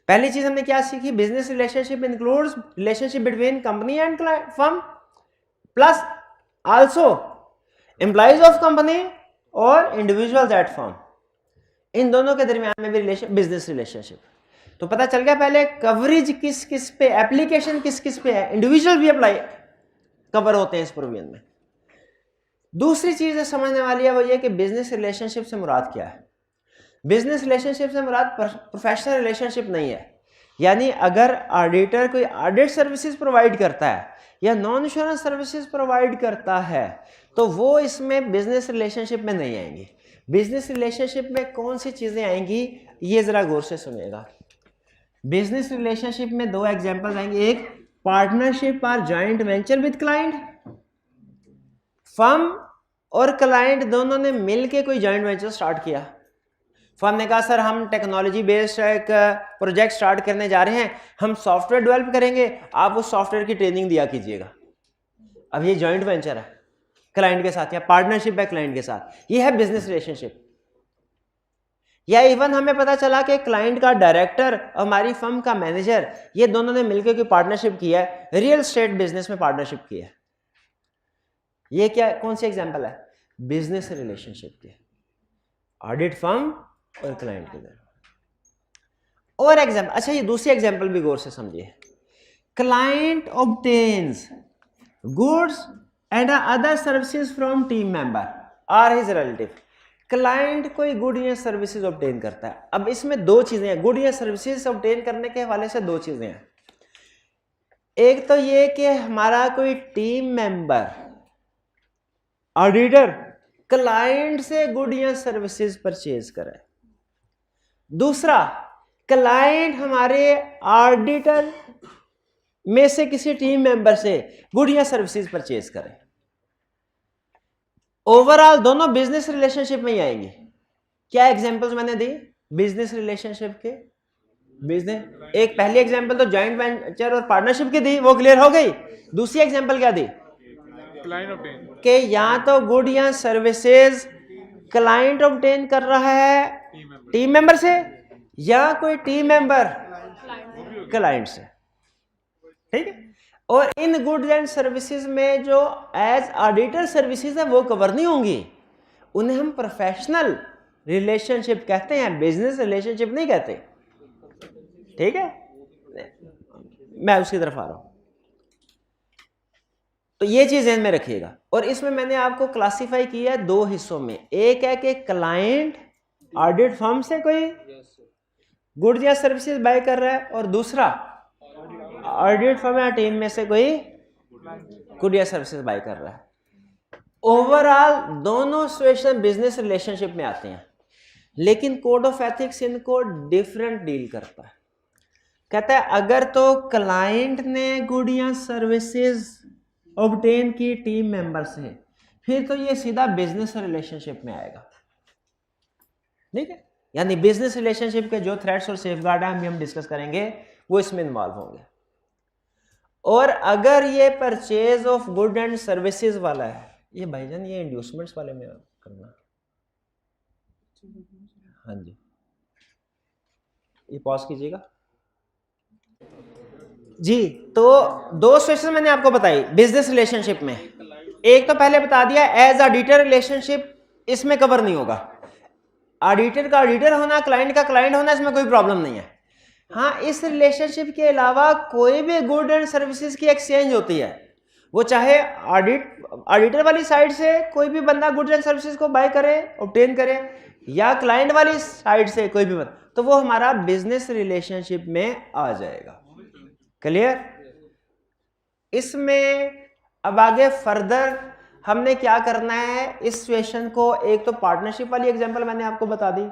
पहली चीज हमने क्या सीखी, business relationship includes relationship between company and firm plus also employees of company और इंडिविजुअल्स एट फर्म, इन दोनों के दरमियान में भी रिलेशन, बिजनेस रिलेशनशिप। तो पता चल गया पहले कवरेज किस किस पे, एप्लीकेशन किस किस पे है, इंडिविजुअल भी अप्लाई कवर होते हैं इस प्रोविजन में। दूसरी चीज समझने वाली है वो ये कि बिजनेस रिलेशनशिप से मुराद क्या है। बिजनेस रिलेशनशिप से मुराद प्रोफेशनल रिलेशनशिप नहीं है। यानी अगर ऑडिटर कोई ऑडिट सर्विसेज प्रोवाइड करता है या नॉन इंश्योरेंस सर्विसेज प्रोवाइड करता है तो वो इसमें बिजनेस रिलेशनशिप में नहीं आएंगी। बिजनेस रिलेशनशिप में कौन सी चीजें आएंगी ये जरा गौर से सुनिएगा। बिजनेस रिलेशनशिप में दो एग्जांपल्स आएंगे, एक पार्टनरशिप और joint venture with client. Firm और क्लाइंट दोनों ने मिलके कोई जॉइंट वेंचर स्टार्ट किया। फर्म ने कहा सर हम टेक्नोलॉजी बेस्ड एक प्रोजेक्ट स्टार्ट करने जा रहे हैं, हम सॉफ्टवेयर डेवलप करेंगे, आप उस सॉफ्टवेयर की ट्रेनिंग दिया कीजिएगा। अब ये जॉइंट वेंचर है क्लाइंट के साथ या पार्टनरशिप है क्लाइंट के साथ, ये है बिजनेस रिलेशनशिप। या इवन हमें पता चला कि क्लाइंट का डायरेक्टर और हमारी फर्म का मैनेजर, ये दोनों ने मिलकर कोई पार्टनरशिप किया है, रियल एस्टेट बिजनेस में पार्टनरशिप की है। ये क्या, कौन सी एग्जांपल है बिजनेस रिलेशनशिप के, ऑडिट फर्म और क्लाइंट के दरमियान। और एग्जांपल, अच्छा ये दूसरी एग्जांपल भी गौर से समझिए। Client obtains goods and other services from team member or his relative. Client कोई गुड या सर्विसेज ऑब्टेन करता है। अब इसमें दो चीजें हैं, गुड या सर्विसेज ऑब्टेन करने के हवाले से दो चीजें हैं। एक तो ये कि हमारा कोई टीम मेंबर ऑडिटर क्लाइंट से गुड या सर्विसेज परचेज करे। दूसरा, क्लाइंट हमारे ऑडिटर में से किसी टीम मेंबर से गुड या सर्विसेज परचेज करे। ओवरऑल दोनों बिजनेस रिलेशनशिप में ही आएंगे। क्या एग्जांपल्स मैंने दी बिजनेस रिलेशनशिप के? बिजनेस, एक पहली एग्जांपल तो जॉइंट वेंचर और पार्टनरशिप की दी, वो क्लियर हो गई। दूसरी एग्जांपल क्या दी कि या तो गुड या सर्विसेज क्लाइंट ऑब्टेन कर रहा है टीम मेंबर से या कोई टीम मेंबर क्लाइंट से, ठीक है। और इन गुड्स एंड सर्विसेज में जो एज ऑडिटर सर्विसेज है वो कवर नहीं होंगी, उन्हें हम प्रोफेशनल रिलेशनशिप कहते हैं, बिजनेस रिलेशनशिप नहीं कहते, ठीक है। मैं उसकी तरफ आ रहा हूं, तो ये चीज ध्यान में रखिएगा। और इसमें मैंने आपको क्लासिफाई किया है दो हिस्सों में, एक है कि क्लाइंट ऑडिट फर्म से कोई गुड्स या सर्विसेज बाय कर रहा है और दूसरा ऑडिट फर्म या टीम में से कोई गुड या सर्विसेज बाय कर रहा है। ओवरऑल दोनों सिचुएशन बिजनेस रिलेशनशिप में आते हैं, लेकिन कोड ऑफ एथिक्स इनको डिफरेंट डील करता है। कहता है अगर तो क्लाइंट ने गुड या सर्विसेज ऑब्टेन की टीम मेंबर से, फिर तो ये सीधा बिजनेस रिलेशनशिप में आएगा, ठीक है। यानी बिजनेस रिलेशनशिप के जो थ्रेट्स और सेफगार्ड हैं हम डिस्कस करेंगे वो इसमें इन्वॉल्व होंगे। और अगर ये purchase of good and services वाला है, ये भाईजान ये इंड्यूसमेंट्स वाले में करना, हाँ जी, ये पॉज कीजिएगा जी। तो दो सिचुएशन मैंने आपको बताई बिजनेस रिलेशनशिप में। एक तो पहले बता दिया एज ऑडिटर रिलेशनशिप इसमें कवर नहीं होगा, ऑडिटर का ऑडिटर होना, क्लाइंट का क्लाइंट होना, इसमें कोई प्रॉब्लम नहीं है। हाँ, इस रिलेशनशिप के अलावा कोई भी गुड एंड सर्विसेज की एक्सचेंज होती है, वो चाहे ऑडिटर वाली साइड से कोई भी बंदा गुड एंड सर्विसेज को बाय करे, ऑब्टेन करे, या क्लाइंट वाली साइड से कोई भी बंदा, तो वो हमारा बिजनेस रिलेशनशिप में आ जाएगा। क्लियर? इसमें अब आगे फर्दर हमने क्या करना है, इस सिचुएशन को, एक तो पार्टनरशिप वाली एग्जांपल मैंने आपको बता दी,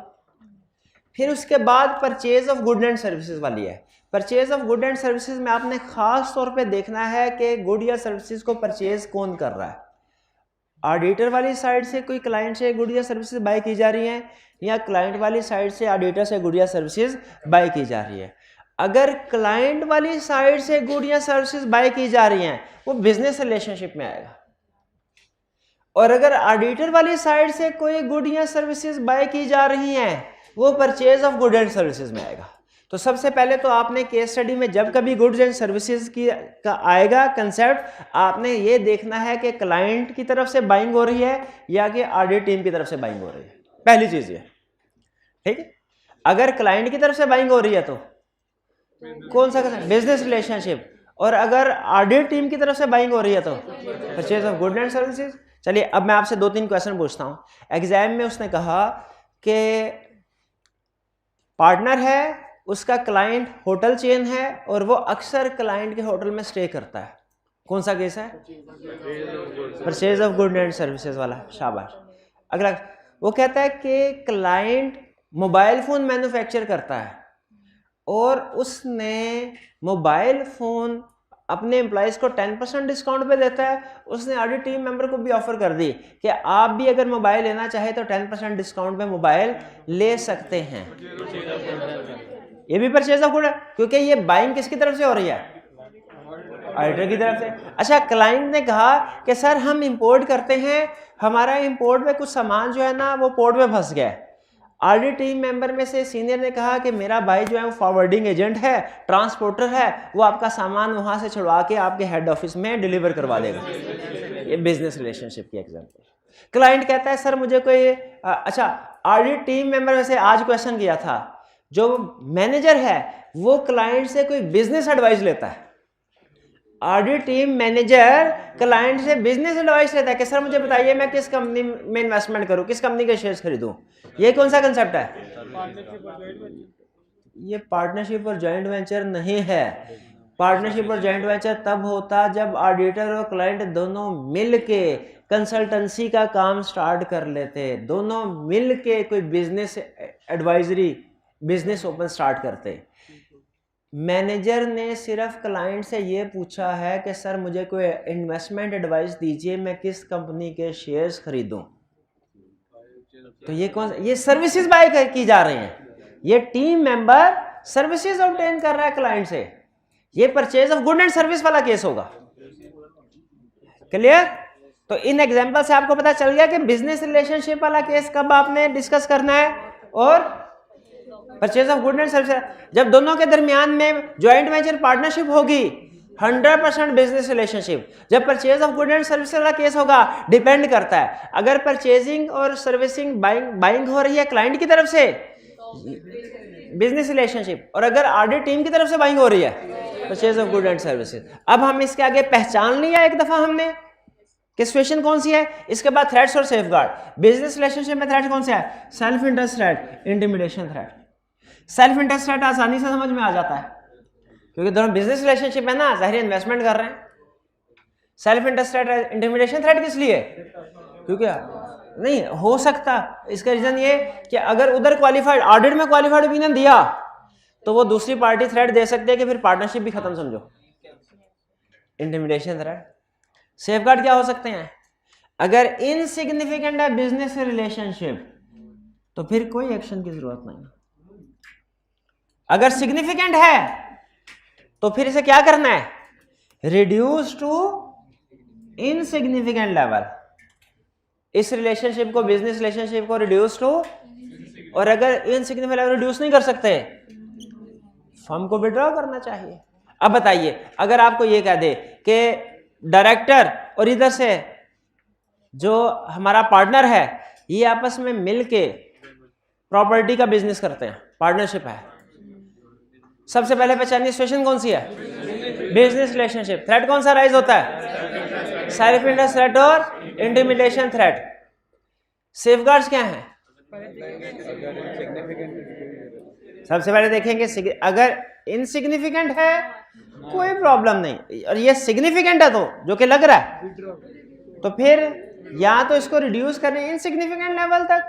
फिर उसके बाद purchase of good and services वाली है। Purchase of good and services में आपने खास तौर पे देखना है कि गुड या सर्विसेज को परचेज कौन कर रहा है। ऑडिटर वाली साइड से कोई क्लाइंट से गुड या सर्विसेज बाय की जा रही हैं, या क्लाइंट वाली साइड से ऑडिटर से गुड या सर्विसेज बाय की जा रही है। अगर क्लाइंट वाली साइड से गुड या सर्विसेज बाय की जा रही हैं वो बिजनेस रिलेशनशिप में आएगा, और अगर ऑडिटर वाली साइड से कोई गुड या सर्विसेज बाय की जा रही हैं वो purchase of good and services में आएगा। तो सबसे पहले तो आपने केस स्टडी में जब कभी गुड्स एंड सर्विसेज की का आएगा कंसेप्ट, आपने ये देखना है कि क्लाइंट की तरफ से बाइंग हो रही है या कि ऑडिट टीम की तरफ से बाइंग हो रही है। पहली चीज ये, ठीक है। अगर क्लाइंट की तरफ से बाइंग हो रही है तो कौन सा बिजनेस रिलेशनशिप, और अगर ऑडिट टीम की तरफ से बाइंग हो रही है तो purchase of good and services. चलिए अब मैं आपसे 2-3 क्वेश्चन पूछता हूं। एग्जाम में उसने कहा कि पार्टनर है, उसका क्लाइंट होटल चेन है और वो अक्सर क्लाइंट के होटल में स्टे करता है, कौन सा केस है? Purchase of good and services वाला, शाबाश। अगला वो कहता है कि क्लाइंट मोबाइल फोन मैन्युफैक्चर करता है और उसने मोबाइल फोन अपने एम्प्लॉयज को 10% डिस्काउंट पे देता है। उसने ऑडिट टीम मेंबर को भी ऑफर कर दी कि आप भी अगर मोबाइल लेना चाहे तो 10% डिस्काउंट पे मोबाइल ले सकते हैं। ये भी परचेज ऑफ गुड है, क्योंकि ये बाइंग किसकी तरफ से हो रही है? ऑडिटर की तरफ से। अच्छा, क्लाइंट ने कहा कि सर हम इंपोर्ट करते हैं, हमारा इंपोर्ट में कुछ सामान जो है ना वो पोर्ट में फंस गया है। ऑडिट टीम मेंबर में से सीनियर ने कहा कि मेरा भाई जो है वो फॉरवर्डिंग एजेंट है, ट्रांसपोर्टर है, वो आपका सामान वहां से छुड़वा के आपके हेड ऑफिस में डिलीवर करवा देगा। ये बिजनेस रिलेशनशिप की एग्जांपल। क्लाइंट कहता है सर मुझे कोई अच्छा, ऑडिट टीम मेंबर में से आज क्वेश्चन किया था, जो मैनेजर है वो क्लाइंट से कोई बिजनेस एडवाइस लेता है। ऑडिट टीम मैनेजर क्लाइंट से बिजनेस एडवाइस लेता है कि सर मुझे बताइए मैं किस कंपनी में इन्वेस्टमेंट करूं, किस कंपनी के शेयर्स खरीदूं। ये कौन सा कंसेप्ट है? ये पार्टनरशिप और जॉइंट वेंचर नहीं है। पार्टनरशिप और जॉइंट वेंचर तब होता जब ऑडिटर और क्लाइंट दोनों मिल के कंसल्टेंसी का काम स्टार्ट कर लेते, दोनों मिल के कोई business advisory business open start करते। मैनेजर ने सिर्फ क्लाइंट से ये पूछा है कि सर मुझे कोई इन्वेस्टमेंट एडवाइस दीजिए, मैं किस कंपनी के शेयर्स खरीदूं। तो ये कौन, ये सर्विसेज बाय की जा रही हैं। ये टीम मेंबर सर्विसेज ऑब्टेन कर रहा है क्लाइंट से। ये purchase of good and service वाला केस होगा। क्लियर? तो इन एग्जांपल से आपको पता चल गया कि बिजनेस रिलेशनशिप वाला केस कब आपने डिस्कस करना है और purchase of good and service जब दोनों के दरमियान में ज्वाइंट वेंचर पार्टनरशिप होगी, 100% बिजनेस रिलेशनशिप। जब purchase of good and service वाला केस होगा, डिपेंड करता है, अगर परचेजिंग और सर्विसिंग बाइंग हो रही है क्लाइंट की तरफ से बिजनेस रिलेशनशिप, और अगर ऑडिट टीम की तरफ से बाइंग हो रही है purchase of good and services. अब हम इसके आगे पहचान लिया एक दफा हमने कि सिचुएशन कौन सी है। इसके बाद थ्रेट्स और सेफगार्ड। बिजनेस रिलेशनशिप में थ्रेट कौन सा है? Self interest threat, intimidation threat. Self interest threat आसानी से समझ में आ जाता है क्योंकि दोनों बिजनेस रिलेशनशिप है ना, जाहिर इन्वेस्टमेंट कर रहे हैं। Self interest threat, intimidation threat किस लिए? क्योंकि नहीं हो सकता, इसका रीजन ये कि अगर उधर क्वालिफाइड ऑडिट में क्वालिफाइड ओपिनियन दिया तो वो दूसरी पार्टी थ्रेट दे सकती है कि फिर पार्टनरशिप भी खत्म समझो। Intimidation threat. सेफगार्ड क्या हो सकते हैं? अगर इनसिग्निफिकेंट है बिजनेस रिलेशनशिप तो फिर कोई एक्शन की जरूरत नहीं। अगर सिग्निफिकेंट है तो फिर इसे क्या करना है? Reduce to insignificant level. इस रिलेशनशिप को, बिजनेस रिलेशनशिप को रिड्यूस टू, और अगर इनसिग्निफिकेंट लेवल रिड्यूस नहीं कर सकते फर्म को विड्रॉ करना चाहिए। अब बताइए, अगर आपको ये कह दे कि डायरेक्टर और इधर से जो हमारा पार्टनर है ये आपस में मिलके प्रॉपर्टी का बिजनेस करते हैं, पार्टनरशिप है, सबसे पहले पहचानिए सिचुएशन कौन सी है? Business relationship. थ्रेट कौन सा राइज होता है? सेल्फ इंटरेस्ट थ्रेट और इंटिमिडेशन थ्रेट। सेफगार्ड्स क्या हैं? सबसे पहले देखेंगे अगर इनसिग्निफिकेंट है कोई प्रॉब्लम नहीं, और ये सिग्निफिकेंट है तो जो कि लग रहा है तो फिर या तो इसको रिड्यूस करें इनसिग्निफिकेंट लेवल तक,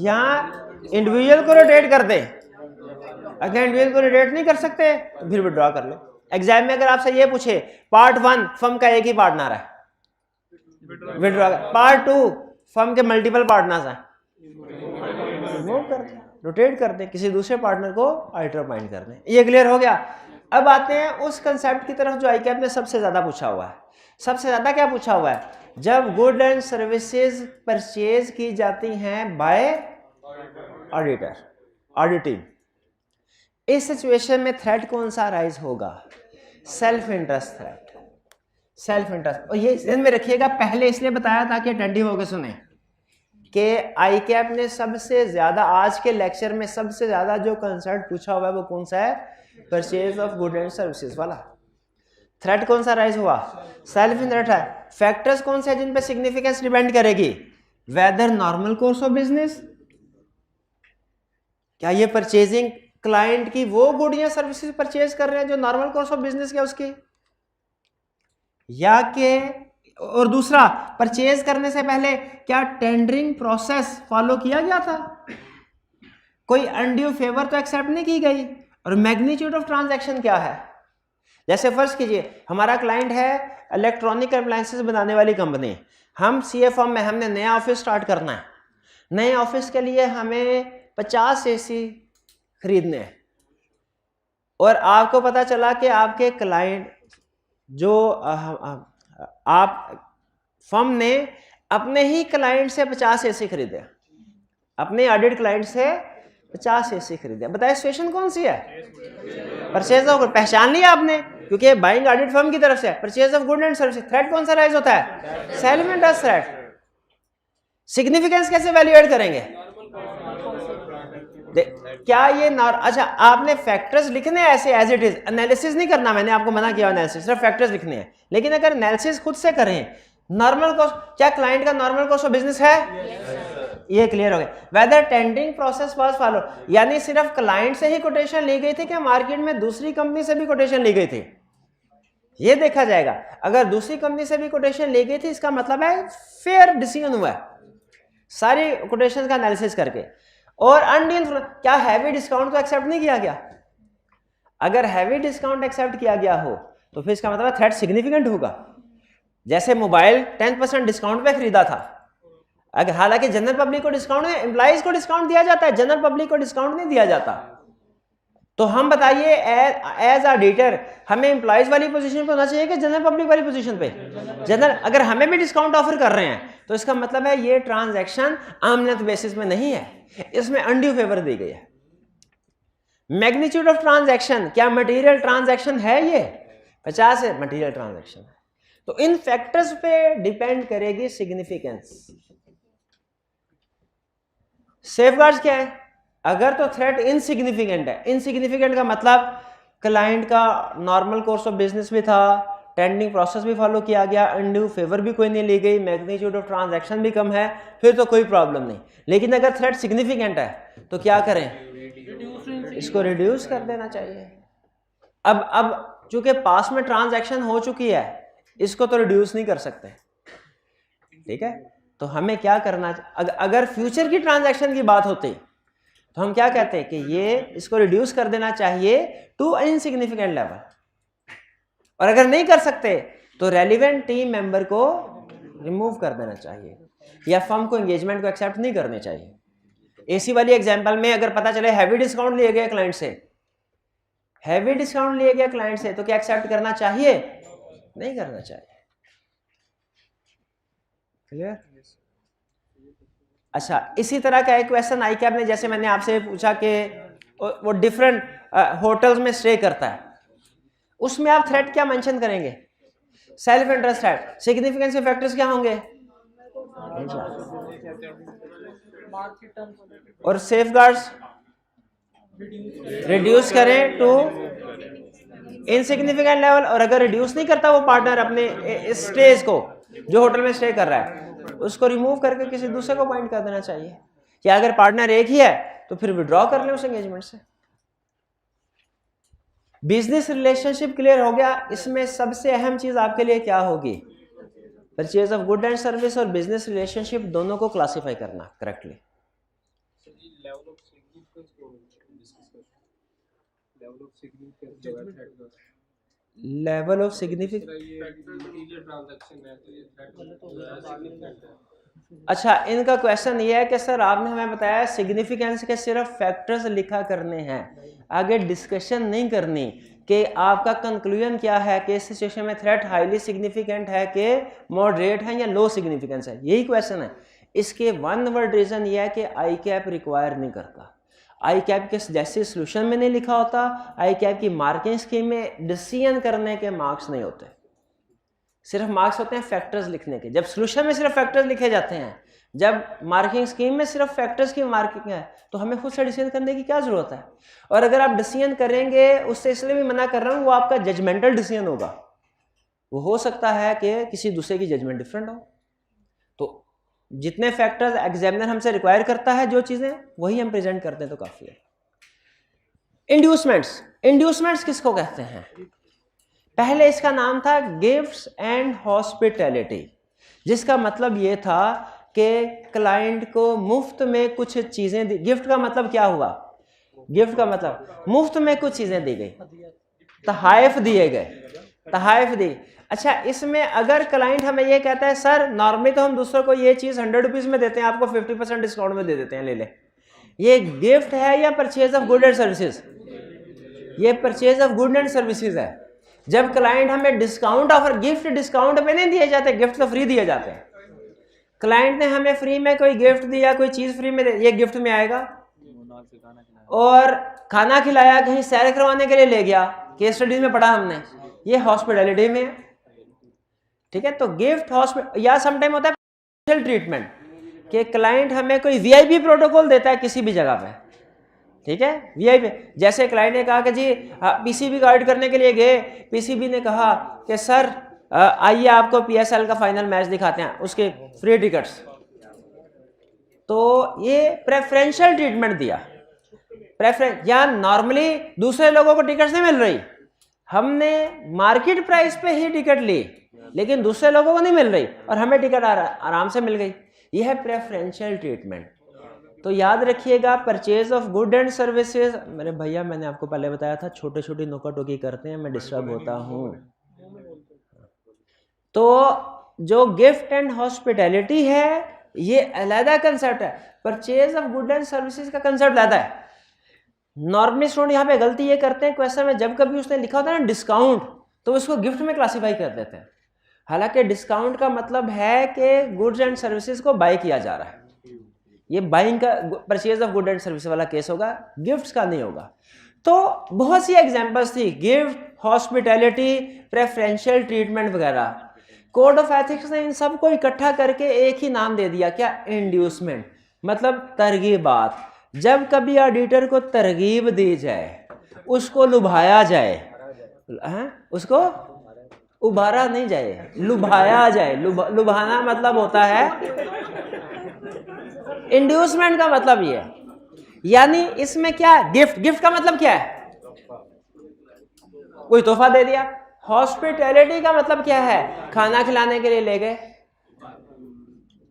या इंडिविजुअल को रोटेट कर दें, अगर इंडिविजुअल को रोटेट नहीं कर सकते तो फिर विड्रॉ कर ले। एग्जाम में अगर आपसे ये पूछे पार्ट 1 फर्म का एक ही पार्टनर है, विड्रॉ। पार्ट 2 फर्म के मल्टीपल पार्टनर्स हैं, रिमूव कर दें, रोटेट कर दें, किसी दूसरे पार्टनर को आल्टर अपॉइंट कर दें। ये क्लियर हो गया। अब आते हैं उस कंसेप्ट की तरफ जो आईकैप ने सबसे ज्यादा पूछा हुआ है। सबसे ज्यादा क्या पूछा हुआ है? जब गुड एंड सर्विसेज परचेज की जाती हैं बाय ऑडिटर, ऑडिटिंग, इस सिचुएशन में थ्रेट कौन सा राइज होगा? Self interest threat, self interest. और ये ध्यान में रखिएगा, पहले इसलिए बताया था कि अटेंटिव होकर सुने कि आईकैप ने सबसे ज्यादा आज के लेक्चर में सबसे ज्यादा जो कंसेप्ट पूछा हुआ है वो कौन सा है? Purchase of good and services वाला। थ्रेट कौन सा राइज हुआ? सेल्फ इंटरेस्ट है। फैक्टर्स कौन से हैं जिन पे सिग्निफिकेंस डिपेंड करेगी? Whether normal course of business, क्या ये परचेजिंग क्लाइंट की वो गुड या सर्विसेज परचेज कर रहे हैं जो नॉर्मल कोर्स ऑफ बिजनेस क्या उसकी, या के, और दूसरा परचेज करने से पहले क्या टेंडरिंग प्रोसेस फॉलो किया गया था? कोई अनड्यू फेवर तो एक्सेप्ट नहीं की गई? और मैग्नीट्यूड ऑफ ट्रांजैक्शन क्या है? जैसे फर्ज कीजिए हमारा क्लाइंट है इलेक्ट्रॉनिक अप्लायंसेस बनाने वाली कंपनी, हम सीए फर्म में हमने नया ऑफिस स्टार्ट करना है, नए ऑफिस के लिए हमें 50 एसी खरीदने हैं, और आपको पता चला कि आपके क्लाइंट जो आप फर्म ने अपने ही क्लाइंट से 50 एसी खरीदे, अपने ऑडिट क्लाइंट से 50 एसी खरीदे। बताइए सिचुएशन कौन सी है? परचेज ऑफ, पहचान लिया आपने क्योंकि बाइंग ऑडिट फर्म की तरफ से। Purchase of good and service, threat कौन सा राइज होता है? Self interest threat. सिग्निफिकेंस कैसे वैल्यूएट करेंगे? क्या ये अच्छा आपने फैक्टर्स लिखने हैं ऐसे एज इट इज, एनालिसिस नहीं करना, मैंने आपको मना किया एनालिसिस, सिर्फ फैक्टर्स लिखने हैं। लेकिन अगर एनालिसिस खुद से करें, नॉर्मल कॉस्ट, क्या क्लाइंट का नॉर्मल कॉस्ट ऑफ बिजनेस है? ये क्लियर हो गया। Whether tendering process was follow, यानी सिर्फ क्लाइंट से ही कोटेशन ली गई थी कि मार्केट में दूसरी कंपनी से भी कोटेशन ली गई थी, ये देखा जाएगा। अगर दूसरी कंपनी से भी कोटेशन ली गई थी इसका मतलब है फेयर डिसीजन हुआ है, सारी कोटेशन का एनालिसिस करके। और अनडील, क्या हैवी डिस्काउंट तो एक्सेप्ट नहीं किया गया? अगर हैवी डिस्काउंट एक्सेप्ट किया गया हो तो फिर इसका मतलब थ्रेट सिग्निफिकेंट होगा। जैसे मोबाइल 10% डिस्काउंट पे खरीदा था, अगर हालांकि जनरल पब्लिक को डिस्काउंट, एम्प्लॉइज को डिस्काउंट दिया जाता है, जनरल पब्लिक को डिस्काउंट नहीं दिया जाता, तो हम बताइए एज ऑडिटर हमें एम्प्लॉइज वाली पोजीशन पे होना चाहिए कि जनरल पब्लिक वाली पोजीशन पे? जनरल। अगर हमें भी डिस्काउंट ऑफर कर रहे हैं तो इसका मतलब है ये ट्रांजैक्शन आमनत बेसिस में नहीं है, इसमें अनड्यू फेवर दी गई है। मैग्नीट्यूड ऑफ ट्रांजैक्शन, क्या मटेरियल ट्रांजैक्शन है? ये 50 है, मटेरियल ट्रांजैक्शन है। तो इन फैक्टर्स पे डिपेंड करेगी सिग्निफिकेंस। सेफगार्ड्स क्या है? अगर तो थ्रेट इनसिग्निफिकेंट है, इनसिग्निफिकेंट का मतलब क्लाइंट का नॉर्मल कोर्स ऑफ बिजनेस भी था, टेंडरिंग प्रोसेस भी फॉलो किया गया, अनड्यू फेवर भी कोई नहीं ली गई, मैग्नीट्यूड ऑफ ट्रांजैक्शन भी कम है, फिर तो कोई प्रॉब्लम नहीं। लेकिन अगर थ्रेट सिग्निफिकेंट है तो क्या करें? इसको रिड्यूस कर देना चाहिए। अब चूंकि पास में ट्रांजैक्शन हो चुकी है, इसको तो रिड्यूस नहीं कर सकते, ठीक है? तो हमें क्या करना, अगर फ्यूचर की ट्रांजैक्शन की बात होती तो हम क्या कहते हैं कि ये इसको रिड्यूस कर देना चाहिए टू इनसिग्निफिकेंट लेवल, और अगर नहीं कर सकते तो रेलिवेंट टीम मेंबर को रिमूव कर देना चाहिए, या फर्म को एंगेजमेंट को एक्सेप्ट नहीं करने चाहिए। एसी वाली एग्जांपल में अगर पता चले हैवी डिस्काउंट लिए गए क्लाइंट से, हैवी डिस्काउंट लिए गए क्लाइंट से, तो क्या एक्सेप्ट करना चाहिए? नहीं करना चाहिए। क्लियर? अच्छा, इसी तरह का एक क्वेश्चन आईकैप ने, जैसे मैंने आपसे पूछा कि वो डिफरेंट होटल्स में स्टे करता है, उसमें आप थ्रेट क्या मेंशन करेंगे? Self interest threat. सिग्निफिकेंस के फैक्टर्स क्या होंगे? और सेफगार्ड्स रिड्यूस करें टू इनसिग्निफिकेंट लेवल, और अगर रिड्यूस नहीं करता वो पार्टनर अपने स्टेज को, जो होटल में स्टे कर रहा है, उसको रिमूव करके किसी दूसरे को अपॉइंट कर देना चाहिए। या अगर पार्टनर एक ही है तो फिर विड्रॉ कर ले उस एंगेजमेंट से। बिजनेस रिलेशनशिप क्लियर हो गया। इसमें सबसे अहम चीज आपके लिए क्या होगी? Purchase of good and service और बिजनेस रिलेशनशिप दोनों को क्लासिफाई करना correctly. Level of level of significance. अच्छा, इनका क्वेश्चन ये है कि सर आपने हमें बताया सिग्निफिकेंस के सिर्फ फैक्टर्स लिखा करने हैं, आगे डिस्कशन नहीं करनी कि आपका कंक्लूजन क्या है कि इस सिचुएशन में थ्रेट हाईली सिग्निफिकेंट है कि मॉडरेट है या लो सिग्निफिकेंस है, यही क्वेश्चन है। इसके वन वर्ड रीजन ये है कि आई कैप रिक्वायर नहीं करता, आई कैप के जैसे सोल्यूशन में नहीं लिखा होता, आई कैप की मार्किंग स्कीम में डिसीजन करने के मार्क्स नहीं होते, सिर्फ मार्क्स होते हैं फैक्टर्स लिखने के। जब सोल्यूशन में सिर्फ फैक्टर्स लिखे जाते हैं, जब मार्किंग स्कीम में सिर्फ फैक्टर्स की मार्किंग है, तो हमें खुद से डिसीजन करने की क्या जरूरत है। और अगर आप डिसीजन करेंगे, उससे इसलिए भी मना कर रहा हूं, वो आपका जजमेंटल डिसीजन होगा, वो हो सकता है कि किसी दूसरे की जजमेंट डिफरेंट हो। तो जितने फैक्टर्स एग्जामिनर हमसे रिक्वायर करता है, जो चीजें वही हम प्रेजेंट करते हैं तो काफी है। इंड्यूसमेंट्स, इंड्यूसमेंट्स किसको कहते हैं? पहले इसका नाम था गिफ्ट्स एंड हॉस्पिटैलिटी, जिसका मतलब ये था कि क्लाइंट को मुफ्त में कुछ चीजें दी। गिफ्ट का मतलब क्या हुआ? गिफ्ट का मतलब मुफ्त में कुछ चीजें दी गई, तहाइफ दिए गए, तहाइफ दी। अच्छा, इसमें अगर क्लाइंट हमें ये कहता है सर नॉर्मली तो हम दूसरों को ये चीज 100 रुपीज में देते हैं, आपको 50% डिस्काउंट में दे देते हैं, ले ले, ये गिफ्ट है या purchase of good and services? ये purchase of good and services है। जब क्लाइंट हमें डिस्काउंट ऑफर, गिफ्ट डिस्काउंट पे नहीं दिए जाते, गिफ्ट तो फ्री दिए जाते हैं। क्लाइंट ने हमें फ्री में कोई गिफ्ट दिया, कोई चीज फ्री में दे, ये गिफ्ट में आएगा। और खाना खिलाया, कहीं सैर करवाने के लिए ले गया, केस स्टडीज में पढ़ा हमने, ये हॉस्पिटैलिटी में है। ठीक है, तो गिफ्ट हॉस्पिटल, या समटाइम होता है स्पेशल ट्रीटमेंट, कि क्लाइंट हमें कोई वीआईपी प्रोटोकॉल देता है किसी भी जगह पे। ठीक है, वीआईपी, जैसे क्लाइंट ने कहा कि जी पीसीबी गाइड करने के लिए गए, पीसीबी ने कहा कि सर आइए आपको पीएसएल का फाइनल मैच दिखाते हैं, उसके फ्री टिकट्स, तो ये प्रेफरेंशियल ट्रीटमेंट दिया। प्रेफरेंस, या नॉर्मली दूसरे लोगों को टिकट्स नहीं मिल रही, हमने मार्केट प्राइस पे ही टिकट ली, लेकिन दूसरे लोगों को नहीं मिल रही और हमें टिकट आराम से मिल गई, यह है प्रेफरेंशियल ट्रीटमेंट। तो याद रखिएगा, purchase of good and services, मेरे भैया मैंने आपको पहले बताया था छोटे छोटी नोका टोकी करते हैं, मैं डिस्टर्ब होता हूँ। तो जो गिफ्ट एंड हॉस्पिटैलिटी है ये अलग कंसेप्ट है, purchase of good and services का कंसेप्ट अलग है। नॉर्मली स्टूडेंट यहाँ पे गलती ये करते हैं क्वेश्चन में, जब कभी उसने लिखा होता है ना डिस्काउंट, तो उसको गिफ्ट में क्लासीफाई कर देते हैं। हालांकि डिस्काउंट का मतलब है कि गुड्स एंड सर्विसेज को बाय किया जा रहा है, ये बाइंग का purchase of good and service वाला केस होगा, गिफ्ट्स का नहीं होगा। तो बहुत सी एग्जांपल्स थी, गिफ्ट, हॉस्पिटैलिटी, प्रेफरेंशियल ट्रीटमेंट वगैरह। कोड ऑफ एथिक्स ने इन सब को इकट्ठा करके एक ही नाम दे दिया, क्या? इंड्यूसमेंट, मतलब तरगीबात। जब कभी ऑडिटर को तरगीब दी जाए, उसको लुभाया जाए, उसको उभारा नहीं जाए, लुभाया जाए। लुभाना मतलब होता है, इंड्यूसमेंट का मतलब ये है। यानी इसमें क्या है? गिफ्ट, गिफ्ट का मतलब क्या है? कोई तोहफा दे दिया। हॉस्पिटैलिटी का मतलब क्या है? खाना खिलाने के लिए ले गए।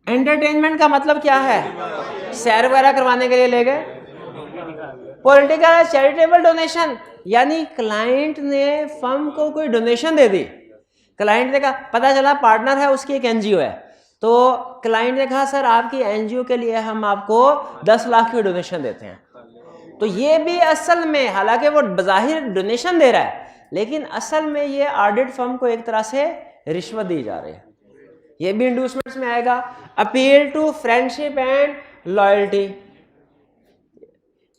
एंटरटेनमेंट का मतलब क्या है? सैर वगैरह करवाने के लिए ले गए। पॉलिटिकल चैरिटेबल डोनेशन, यानी क्लाइंट ने फर्म को कोई डोनेशन दे दी, क्लाइंट ने कहा, पता चला पार्टनर है उसकी एक एनजीओ है, तो क्लाइंट ने कहा सर आपकी एनजीओ के लिए हम आपको 10 लाख की डोनेशन देते हैं। तो ये भी असल में, हालांकि वो बज़ाहिर डोनेशन दे रहा है, लेकिन असल में ये ऑडिट फर्म को एक तरह से रिश्वत दी जा रही है, ये भी इंड्यूसमेंट्स में आएगा। Appeal to friendship and loyalty,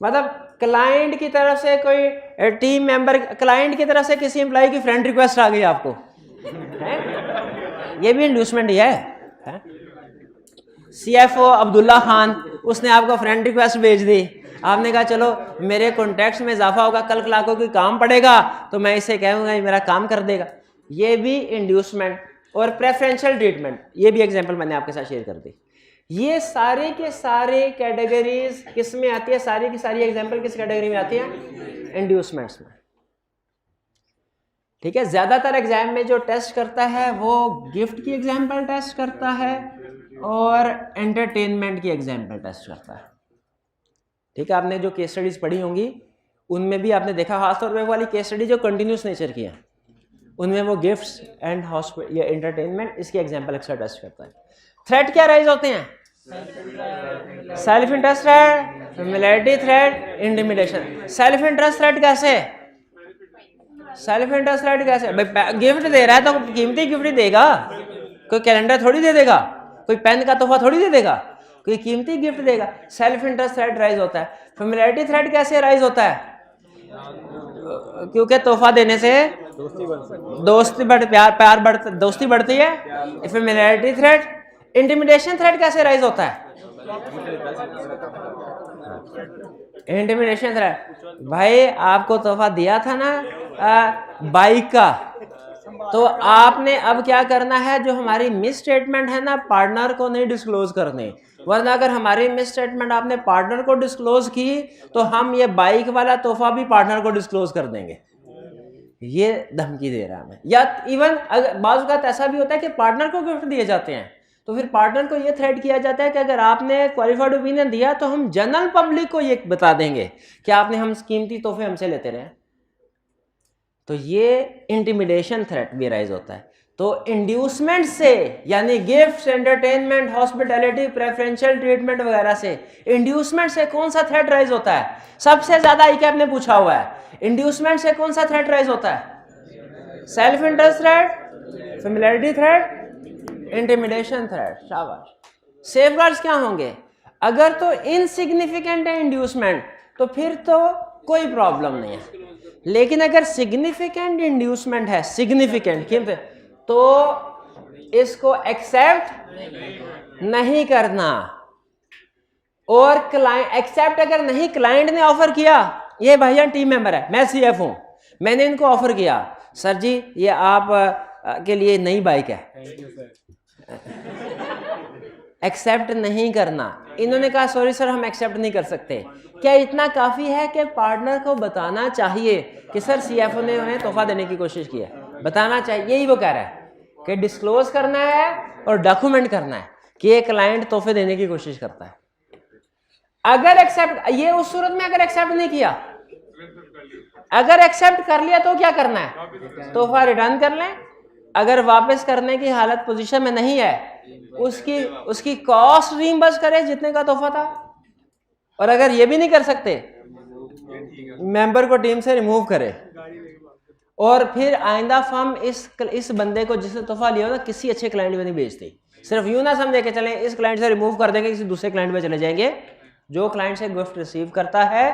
मतलब क्लाइंट की तरफ से कोई टीम मेंबर, क्लाइंट की तरफ से किसी एम्प्लॉय की फ्रेंड रिक्वेस्ट आ गई आपको, है? ये भी इंड्यूसमेंट ही है। सीएफओ अब्दुल्ला खान, उसने आपको फ्रेंड रिक्वेस्ट भेज दी, आपने कहा चलो मेरे कॉन्टैक्ट्स में इजाफा होगा, कल को कोई काम पड़ेगा तो मैं इसे कहूँगा मेरा काम कर देगा, ये भी इंड्यूसमेंट। और प्रेफरेंशियल ट्रीटमेंट, ये भी एग्जांपल मैंने आपके साथ शेयर कर दी। ये सारे के सारे कैटेगरीज किस में आती है? सारी की सारी एग्जांपल किस कैटेगरी में आती है? इंड्यूसमेंट्स में। ठीक है, ज्यादातर एग्जाम में जो टेस्ट करता है वो गिफ्ट की एग्जांपल टेस्ट करता है और एंटरटेनमेंट की एग्जांपल टेस्ट करता है। ठीक है, आपने जो केस स्टडीज पढ़ी होंगी उनमें भी आपने देखा, खासतौर पर वाली केस स्टडी जो कंटिन्यूस नेचर की है, उनमें वो गिफ्ट्स एंड हॉस्पिटल या एंटरटेनमेंट इसकी एग्जाम्पल अक्सर टेस्ट करता है। थ्रेट क्या राइज होते हैं? Self interest threat, familiarity threat, intimidation. Self interest threat कैसे? सेल्फ इंटरेस्ट थ्रेट कैसे? भाई गिफ्ट दे रहा है तो कीमती गिफ्ट ही देगा, कोई कैलेंडर थोड़ी दे देगा, कोई पेन का तोहफा थोड़ी दे देगा, कोई कीमती गिफ्ट देगा। सेल्फ इंटरेस्ट थ्रेट राइज होता है। फेमिलियरिटी थ्रेट कैसे राइज होता है? क्योंकि तोहफा देने से दोस्ती बढ़ती है। Familiarity threat. इंटिमिडेशन थ्रेट कैसे राइज होता है? इंटिमिडेशन थ्रेट, भाई आपको तोहफा दिया था ना बाइक का, तो आपने अब क्या करना है, जो हमारी मिस स्टेटमेंट है ना पार्टनर को नहीं डिस्क्लोज करनी, वरना अगर हमारी मिस स्टेटमेंट आपने पार्टनर को डिस्क्लोज की तो हम ये बाइक वाला तोहफा भी पार्टनर को डिस्क्लोज कर देंगे। ये धमकी दे रहा है हमें। या इवन बाज़ औक़ात ऐसा भी होता है कि पार्टनर को गिफ्ट दिए जाते हैं, तो फिर पार्टनर को ये थ्रेट किया जाता है कि अगर आपने क्वालिफाइड ओपिनियन दिया तो हम जनरल पब्लिक को ये बता देंगे कि आपने हम कीमती तोहफे हमसे लेते रहे। तो ये इंटिमिडेशन थ्रेट भी राइज होता है। तो इंड्यूसमेंट से, यानी gifts, entertainment, hospitality, preferential treatment वगैरह से, इंड्यूसमेंट से कौन सा थ्रेट राइज होता है? सबसे ज्यादा आईकैप ने पूछा हुआ है, इंड्यूसमेंट से कौन सा थ्रेट राइज होता है? Self interest threat, familiarity threat, intimidation threat. शाबाश। सेफगार्ड्स क्या होंगे? अगर तो इनसिग्निफिकेंट है इंड्यूसमेंट तो फिर तो कोई प्रॉब्लम नहीं है, लेकिन अगर सिग्निफिकेंट इंड्यूसमेंट है, सिग्निफिकेंट, तो इसको एक्सेप्ट नहीं करना। और क्लाइंट एक्सेप्ट अगर नहीं, क्लाइंट ने ऑफर किया, ये भैया टीम मेंबर है, मैं सीएफ हूं, मैंने इनको ऑफर किया, सर जी ये आप के लिए नई बाइक है, एक्सेप्ट नहीं करना। इन्होंने कहा सॉरी सर हम एक्सेप्ट नहीं कर सकते। क्या इतना काफी है कि पार्टनर को बताना चाहिए कि सर सीएफओ ने हमें तोहफा देने की कोशिश की है? बताना चाहिए। यही वो कह रहा है कि डिस्क्लोज करना है और डॉक्यूमेंट करना है कि ये क्लाइंट तोहफे देने की कोशिश करता है। अगर एक्सेप्ट, ये उस सूरत में अगर एक्सेप्ट नहीं किया, अगर एक्सेप्ट कर लिया तो क्या करना है? तोहफा रिटर्न कर लें। अगर वापस करने की हालत पोजीशन में नहीं है, उसकी कॉस्ट रीइंबर्स करे जितने का तोहफा था। और अगर ये भी नहीं कर सकते, मेंबर को टीम से रिमूव करे। और फिर आइंदा फर्म इस बंदे को जिसने तोहफा लिया ना किसी अच्छे क्लाइंट में नहीं भेजती। सिर्फ यूं ना समझे कि चलें इस क्लाइंट से रिमूव कर देंगे, किसी दूसरे क्लाइंट में चले जाएंगे। जो क्लाइंट से गिफ्ट रिसीव करता है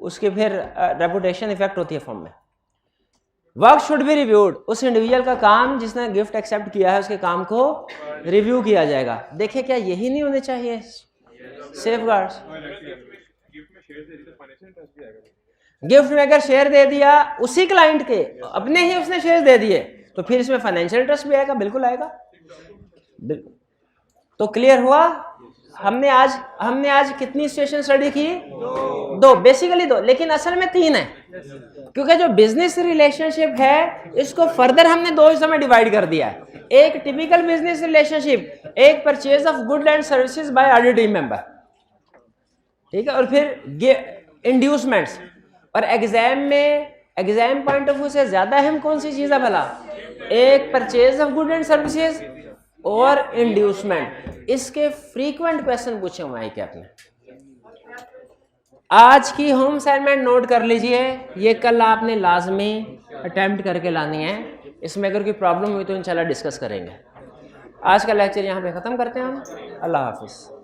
उसकी फिर रेपुटेशन इफेक्ट होती है फर्म में। Work should be reviewed. उस इंडिविजुअल का काम जिसने गिफ्ट एक्सेप्ट किया है उसके काम को रिव्यू किया जाएगा। देखिए क्या यही नहीं होने चाहिए सेफगार्ड्स? गिफ्ट में अगर शेयर दे दिया उसी क्लाइंट के, अपने ही उसने शेयर दे दिए, तो फिर इसमें फाइनेंशियल इंटरेस्ट भी आएगा। बिल्कुल आएगा। तो क्लियर हुआ? हमने आज कितनी सिचुएशन स्टडी की? दो, बेसिकली दो, लेकिन असल में तीन है, क्योंकि जो बिजनेस रिलेशनशिप है इसको फर्दर हमने दो हिस्सों में डिवाइड कर दिया है। एक टिपिकल बिजनेस रिलेशनशिप, एक purchase of good and services by audit team member, ठीक है, और फिर इंड्यूसमेंट्स। और एग्जाम पॉइंट ऑफ व्यू से ज्यादा अहम कौन सी चीज है भला? एक purchase of good and services और इंड्यूसमेंट। इसके फ्रीक्वेंट क्वेश्चन पूछे हुए हैं क्या आपने? आज की होम असाइनमेंट नोट कर लीजिए, ये कल आपने लाजमी अटेम्प्ट करके लानी है। इसमें अगर कोई प्रॉब्लम हुई तो इंशाल्लाह डिस्कस करेंगे। आज का लेक्चर यहाँ पे ख़त्म करते हैं हम। अल्लाह हाफिज़।